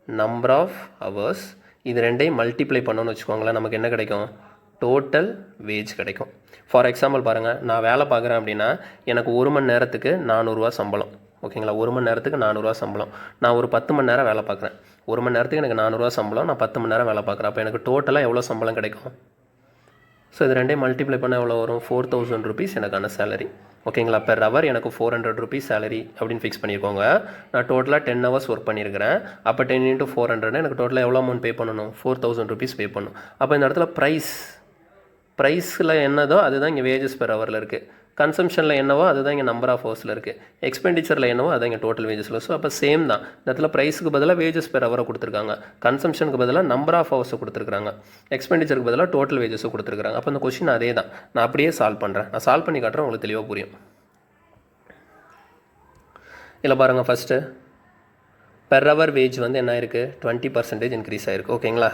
நம்பர் ஆஃப் ஹவர்ஸ். இது ரெண்டையும் மல்டிப்ளை பண்ணணும்னு வச்சுக்கோங்களேன். நமக்கு என்ன கிடைக்கும்? டோட்டல் வேஜ் கிடைக்கும். ஃபார் எக்ஸாம்பிள் பாருங்கள், நான் வேலை பார்க்குறேன் அப்படின்னா எனக்கு ஒரு மணி நேரத்துக்கு 400 ரூபா சம்பளம். ஓகேங்களா. 1 மணி நேரத்துக்கு 400 சம்பளம். நான் ஒரு 10 மணி நேரம் வேலை பார்க்குறேன். 1 மணி நேரத்துக்கு எனக்கு 400 சம்பளம், நான் 10 மணி நேரம் வேலை பார்க்குறேன். அப்போ எனக்கு டோட்டலாக எவ்வளோ சம்பளம் கிடைக்கும்? ஸோ இது ரெண்டையும் மல்டிப்ளை பண்ண எவ்வளோ வரும்? 4000 ருபீஸ் எனக்கான சேலரி. ஓகேங்களா. பெர் ஹவர் எனக்கு 400 ருபீஸ் சேலரி அப்படின்னு ஃபிக்ஸ் பண்ணியிருக்கோங்க. நான் டோட்டலாக 10 ஹவர்ஸ் ஒர்க் பண்ணியிருக்கிறேன். அப்போ 10 × 400 எனக்கு டோட்டலாக எவ்வளோ அமௌண்ட் பே பண்ணணும்? 4000 ருபீஸ் பே பண்ணணும். அப்போ இந்த இடத்துல ப்ரைஸில் என்னதோ அதுதான் இங்கே வேஜஸ் பெர் ஹவரில் இருக்குது. கன்சம்ஷனில் என்னவோ அதுதான் இங்கே நம்பர் ஆஃப் ஹவர்ஸில் இருக்குது. எக்ஸ்பெண்டிச்சரில் என்னவோ அதுதான் இங்கே டோட்டல் வேஜஸில். ஸோ அப்போ சேம் தான். இந்த இடத்துல ப்ரைஸுக்கு பதிலாக வேஜஸ் பெர் ஹவரை கொடுத்துருக்காங்க, கன்சம்ஷனுக்கு பதிலாக நம்பர் ஆஃப் ஹவர்ஸை கொடுத்துருக்காங்க, எக்ஸ்பெண்டிச்சருக்கு பதிலாக டோட்டல் வேஜஸை கொடுத்துருக்காங்க. அப்போ இந்த கொஸ்டின் அதே தான். நான் அப்படியே சால்வ் பண்ணுறேன். நான் சால்வ் பண்ணி காட்டுறேன், உங்களுக்கு தெளிவாக புரியும். இல்லை பாருங்கள், ஃபஸ்ட்டு பெர் ஹவர் வேஜ் வந்து என்ன இருக்குது? 20% இன்க்ரீஸ் ஆகிருக்கு. ஓகேங்களா.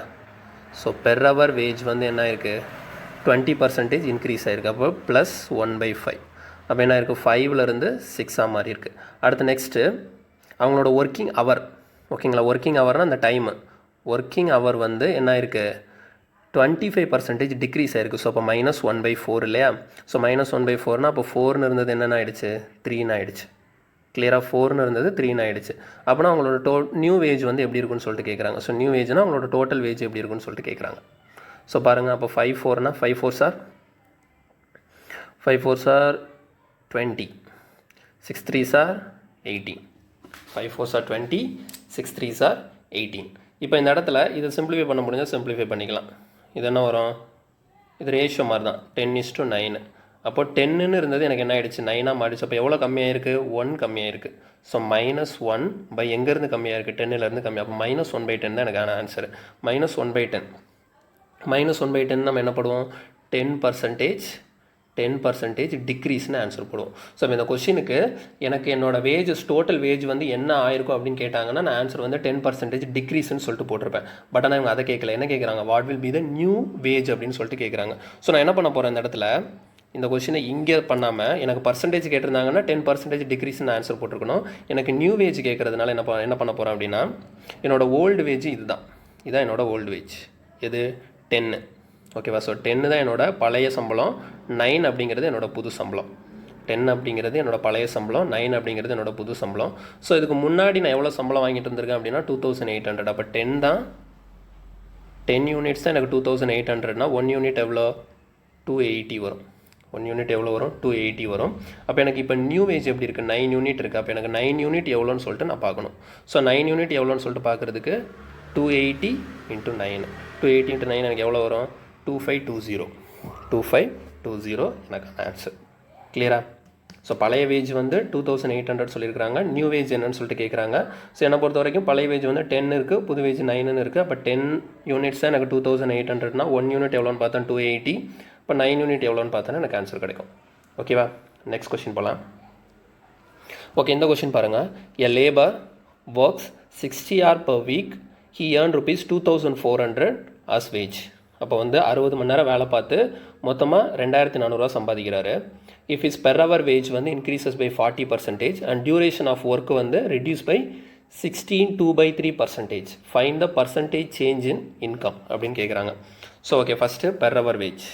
ஸோ பெர் ஹவர் வேஜ் வந்து என்ன இருக்குது? 20% இன்க்ரீஸ் ஆகிருக்கு. அப்போ +1/5. அப்போ என்ன இருக்குது? 5லேருந்து 6 மாறி இருக்குது. அடுத்து நெக்ஸ்ட்டு அவங்களோட ஒர்க்கிங் ஹவர். ஓகேங்களா. ஒர்க்கிங் ஹவர்னால் அந்த டைமு. ஒர்க்கிங் ஹவர் வந்து என்ன இருக்குது? 25% டிக்ரீஸ் ஆகிருக்கு. ஸோ அப்போ -1/4 இல்லையா. ஸோ -1/4னால் அப்போ 4ன்னு இருந்தது என்னென்ன ஆகிடுச்சு? 3ன்னு ஆகிடுச்சு. கிளியராக 4ன்னு இருந்தது 3ன்னு ஆகிடுச்சு. அப்படின்னா அவங்களோட நியூ வேஜ் வந்து எப்படி இருக்குன்னு சொல்லிட்டு கேட்குறாங்க. ஸோ நியூ வேஜ்னால் அவங்களோட டோட்டல் வேஜ் எப்படி இருக்குன்னு சொல்லிட்டு கேட்குறாங்க. ஸோ பாருங்கள், அப்போ 5 4னா 5 4s are 20, 6 3s are 18. 5 4s are 20, 6 3s are 18. இப்போ இந்த இடத்துல இதை சிம்பிளிஃபை பண்ண முடிஞ்சால் சிம்பிளிஃபை பண்ணிக்கலாம். இது என்ன வரும்? இது ரேஷியோ மாதிரி தான், 10:9. அப்போ 10ன்னு இருந்தது எனக்கு என்ன ஆகிடுச்சு? 9ஆக மாறிடுச்சு. அப்போ எவ்வளோ கம்மியாக இருக்குது? 1 கம்மியாக இருக்குது. ஸோ -1 எங்கேருந்து கம்மியாக இருக்குது? 10லேருந்து கம்மியாக. அப்போ -1/10 தான் எனக்கான ஆன்சர். -1/10. -1/10 நம்ம என்ன பண்ணுவோம்? 10% டிக்ரீஸ்னு ஆன்சர் போடுவோம். ஸோ இந்த கொஸ்டினுக்கு எனக்கு என்னோடய வேஜஸ் டோட்டல் வேஜ் வந்து என்ன ஆயிருக்கும் அப்படின்னு கேட்டாங்கன்னா நான் ஆன்சர் வந்து 10% டிக்ரீஸ்ன்னு சொல்லிட்டு போட்டிருப்பேன். பட் ஆனால் இவங்க அதை கேட்கல. என்ன கேட்குறாங்க? What will be the new wage அப்படின்னு சொல்லிட்டு கேட்குறாங்க. ஸோ நான் என்ன பண்ண போகிறேன் இந்த இடத்துல? இந்த கொஸ்டினை இங்கே பண்ணாமல் எனக்கு பர்சன்டேஜ் கேட்டிருந்தாங்கன்னா 10% டிக்ரீஸ்னு ஆன்சர் போட்டிருக்கணும். எனக்கு நியூ வேஜ் கேட்குறதுனால என்ன பண்ண போகிறேன் அப்படின்னா, என்னோடய ஓல்டு வேஜ் இதுதான் என்னோடய ஓல்டு வேஜ். எது? 10. ஓகேவா. ஸோ 10 தான் என்னோடய பழைய சம்பளம், 9 அப்படிங்கிறது என்னோடய புது சம்பளம். 10 அப்படிங்கிறது என்னோடய பழைய சம்பளம், 9 அப்படிங்கிறது என்னோடய புது சம்பளம். ஸோ இதுக்கு முன்னாடி நான் எவ்வளோ சம்பளம் வாங்கிட்டு இருந்திருக்கேன் அப்படின்னா 2800. அப்போ 10 யூனிட்ஸ் தான் எனக்கு 2800னா 1 யூனிட் எவ்வளோ? 280 வரும். 1 யூனிட் எவ்வளோ வரும்? 280 வரும். அப்போ எனக்கு இப்போ நியூ வேஜ் எப்படி இருக்குது? 9 யூனிட் இருக்குது. அப்போ எனக்கு 9 யூனிட் எவ்வளோன்னு சொல்லிட்டு நான் பார்க்கணும். ஸோ 9 யூனிட் எவ்வளோன்னு சொல்லிட்டு பார்க்குறதுக்கு 280 × 9. 280 × 9 எனக்கு எவ்வளோ வரும்? 2520 எனக்கு ஆன்சர். கிளியரா? ஸோ பழைய வேஜ் வந்து 2800 சொல்லியிருக்கிறாங்க. நியூ வேஜ் என்னன்னு சொல்லிட்டு கேட்குறாங்க. ஸோ என்னை பொறுத்த வரைக்கும் பழைய வேஜ் வந்து 10 இருக்குது, புது வேஜ் 9ன்னு இருக்குது. அப்போ 10 யூனிட்ஸ் தான் எனக்கு 2800னா 1 யூனிட் எவ்வளோன்னு பார்த்தா 280. இப்போ 9 யூனிட் எவ்வளோன்னு பார்த்தோன்னா எனக்கு ஆன்சர் கிடைக்கும். ஓகேவா. நெக்ஸ்ட் கொஸ்டின் போகலாம். ஓகே, இந்த கொஸ்டின் பாருங்கள். எ labour works 60 hours per week. He earned ₹2400 as wage. அப்போ வந்து 60 மணி நேரம் வேலை பார்த்து மொத்தமாக 2400 சம்பாதிக்கிறாரு. If is per hour wage வந்து increases by 40% and duration of work வந்து reduce by 16.2/3%. Find the percentage change in income அப்படின்னு கேட்குறாங்க. So okay, first per hour wage.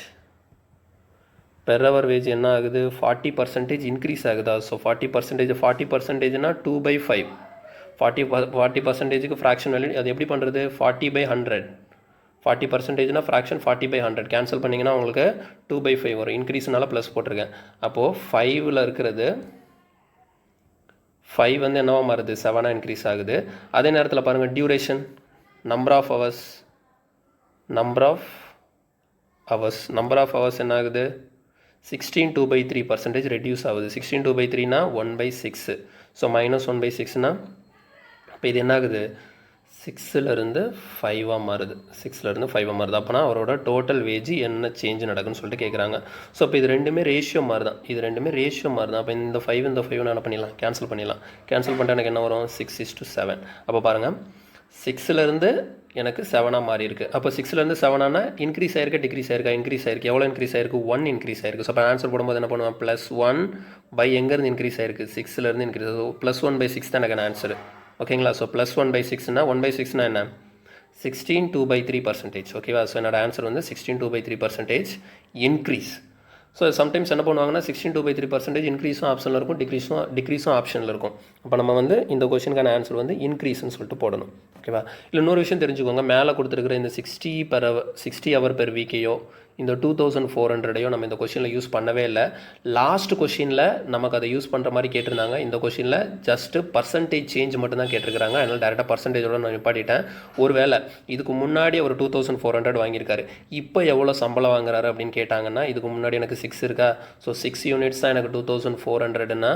Per hour wage என்ன ஆகுது? 40% இன்க்ரீஸ் ஆகுதா? ஸோ 40%னா 2/5. 40%க்கு ஃப்ராக்ஷன் வேல்யூ அது எப்படி பண்ணுறது? 40/100. 40%னா ஃப்ராக்ஷன் 40/100 கேன்சல் பண்ணிங்கன்னா உங்களுக்கு 2/5 வரும். இன்க்ரீஸ்னால ப்ளஸ் போட்டிருக்கேன். அப்போது 5ல் இருக்கிறது 5 வந்து என்னவா மாறுது? 7ஆக இன்க்ரீஸ் ஆகுது. அதே நேரத்தில் பாருங்கள், டியூரேஷன், நம்பர் ஆஃப் ஹவர்ஸ் என்ன ஆகுது? 16.2/3% ரெடியூஸ் ஆகுது. 16.2/3னா 1/6. ஸோ -1/6னா இப்போ இது என்ன ஆகுது? 6லேருந்து 5ஆக மாறுது. 6லேருந்து 5ஆக மாறுது. அப்போனா அவரோட டோட்டல் வேஜ் என்ன சேஞ்ச் நடக்குன்னு சொல்லிட்டு கேட்குறாங்க. ஸோ இப்போ இது ரெண்டுமே ரேஷியோ மாதிரி தான். அப்போ இந்த 5 என்ன பண்ணிடலாம்? கேன்சல் பண்ணிடலாம். கேன்சல் பண்ணிட்டு எனக்கு என்ன வரும்? 6:7. அப்போ பாருங்கள், 6லேருந்து எனக்கு 7ஆக மாறி இருக்குது. அப்போ 6லேருந்து 7ஆனா இன்க்ரீஸ் ஆயிருக்கு, டிக்ரீஸ் ஆயிருக்கா? இன்க்ரீஸ் ஆயிருக்கு. எவ்வளோ இன்க்ரீஸ் ஆயிருக்கு? 1 இன்க்ரீஸ் ஆயிருக்கு. ஸோ அப்போ ஆன்சர் போடும்போது என்ன பண்ணுவேன்? +1 எங்கேருந்து இன்க்ரீஸ் ஆயிருக்கு? 6லேருந்து இன்க்ரீஸ் ஆகுது. +1/6 தான் எனக்கு ஆன்சர். ஓகேங்களா. ஸோ +1/6னா 1/6னா என்ன? 16.2/3%. ஓகேவா. ஸோ என்னோட ஆன்சர் வந்து 16.2/3% இன்க்ரீஸ். ஸோ சம்டைம்ஸ் என்ன பண்ணுவாங்கன்னா 16 2/3% இன்க்ரீஸும் ஆப்ஷனில் இருக்கும், டிக்ரீஸும் ஆப்ஷனில் இருக்கும். அப்போ நம்ம வந்து இந்த கொஷினுக்கான ஆன்சர் வந்து இன்க்ரீஸ்ன்னு சொல்லிட்டு போடணும். ஓகேவா? இல்லை இன்னொரு விஷயம் தெரிஞ்சுக்கோங்க, மேலே கொடுத்துருக்கிற இந்த 60 ஹவர் பெர் வீக்கையோ இந்த 2400ஐயோ நம்ம இந்த கொஷினில் யூஸ் பண்ணவே இல்லை. லாஸ்ட் கொஷினில் நமக்கு அதை யூஸ் பண்ணுற மாதிரி கேட்டிருந்தாங்க. இந்த கொஷினில் ஜஸ்ட்டு பர்சன்டேஜ் சேஞ்ச் மட்டும் தான் கேட்டிருக்கிறாங்க. அதனால் டேரெக்டாக பர்சன்டேஜோட நான் நிப்பாட்டிட்டேன். ஒருவேளை இதுக்கு முன்னாடி அவர் 2400 வாங்கியிருக்காரு, இப்போ எவ்வளோ சம்பளம் வாங்குறாரு அப்படின்னு கேட்டாங்கன்னா, இதுக்கு முன்னாடி எனக்கு 6 இருக்கா, ஸோ 6 யூனிட்ஸ் தான் எனக்கு 2400னா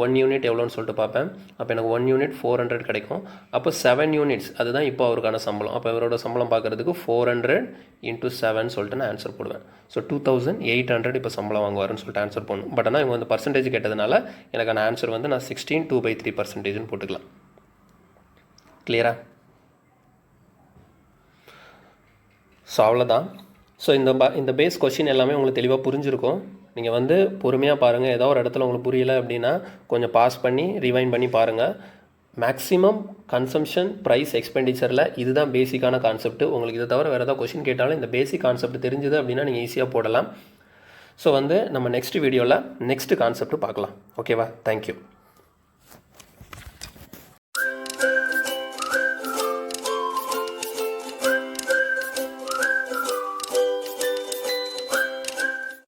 1 யூனிட் எவ்வளோன்னு சொல்லிட்டு பார்ப்பேன். அப்போ எனக்கு 1 யூனிட் 400 கிடைக்கும். அப்போ 7 யூனிட்ஸ் அதுதான் இப்போ அவருக்கான சம்பளம். அப்போ இவரோட சம்பளம் பார்க்குறதுக்கு 400 × 7 சொல்லிட்டு நான் ஆன்சர் போடுவேன். ஸோ 2800 இப்போ சம்பளம் வாங்குவாருன்னு சொல்லிட்டு ஆன்சர் போடணும். பட் ஆனால் இவங்க வந்து பர்சன்டேஜ் கேட்டதுனால எனக்கான ஆன்சர் வந்து நான் 16 2/3% போட்டுக்கலாம். கிளியரா? ஸோ அவ்வளோதான். ஸோ இந்த பேஸ் கொஷின் எல்லாமே உங்களுக்கு தெளிவாக புரிஞ்சிருக்கும். நீங்கள் வந்து பொறுமையாக பாருங்கள். ஏதோ ஒரு இடத்துல உங்களுக்கு புரியலை அப்படின்னா கொஞ்சம் பாஸ் பண்ணி ரிவைண்ட் பண்ணி பாருங்கள். மேக்ஸிமம் கன்சம்ஷன் ப்ரைஸ் எக்ஸ்பெண்டிச்சரில் இதுதான் பேசிக்கான கான்செப்ட். உங்களுக்கு இதை தவிர வேறு ஏதாவது கொஷின் கேட்டாலும் இந்த பேசிக் கான்செப்ட் தெரிஞ்சுது அப்படின்னா நீங்கள் ஈஸியாக போடலாம். ஸோ வந்து நம்ம நெக்ஸ்ட் வீடியோவில் நெக்ஸ்ட் கான்செப்ட் பார்க்கலாம். ஓகேவா? தேங்க்யூ.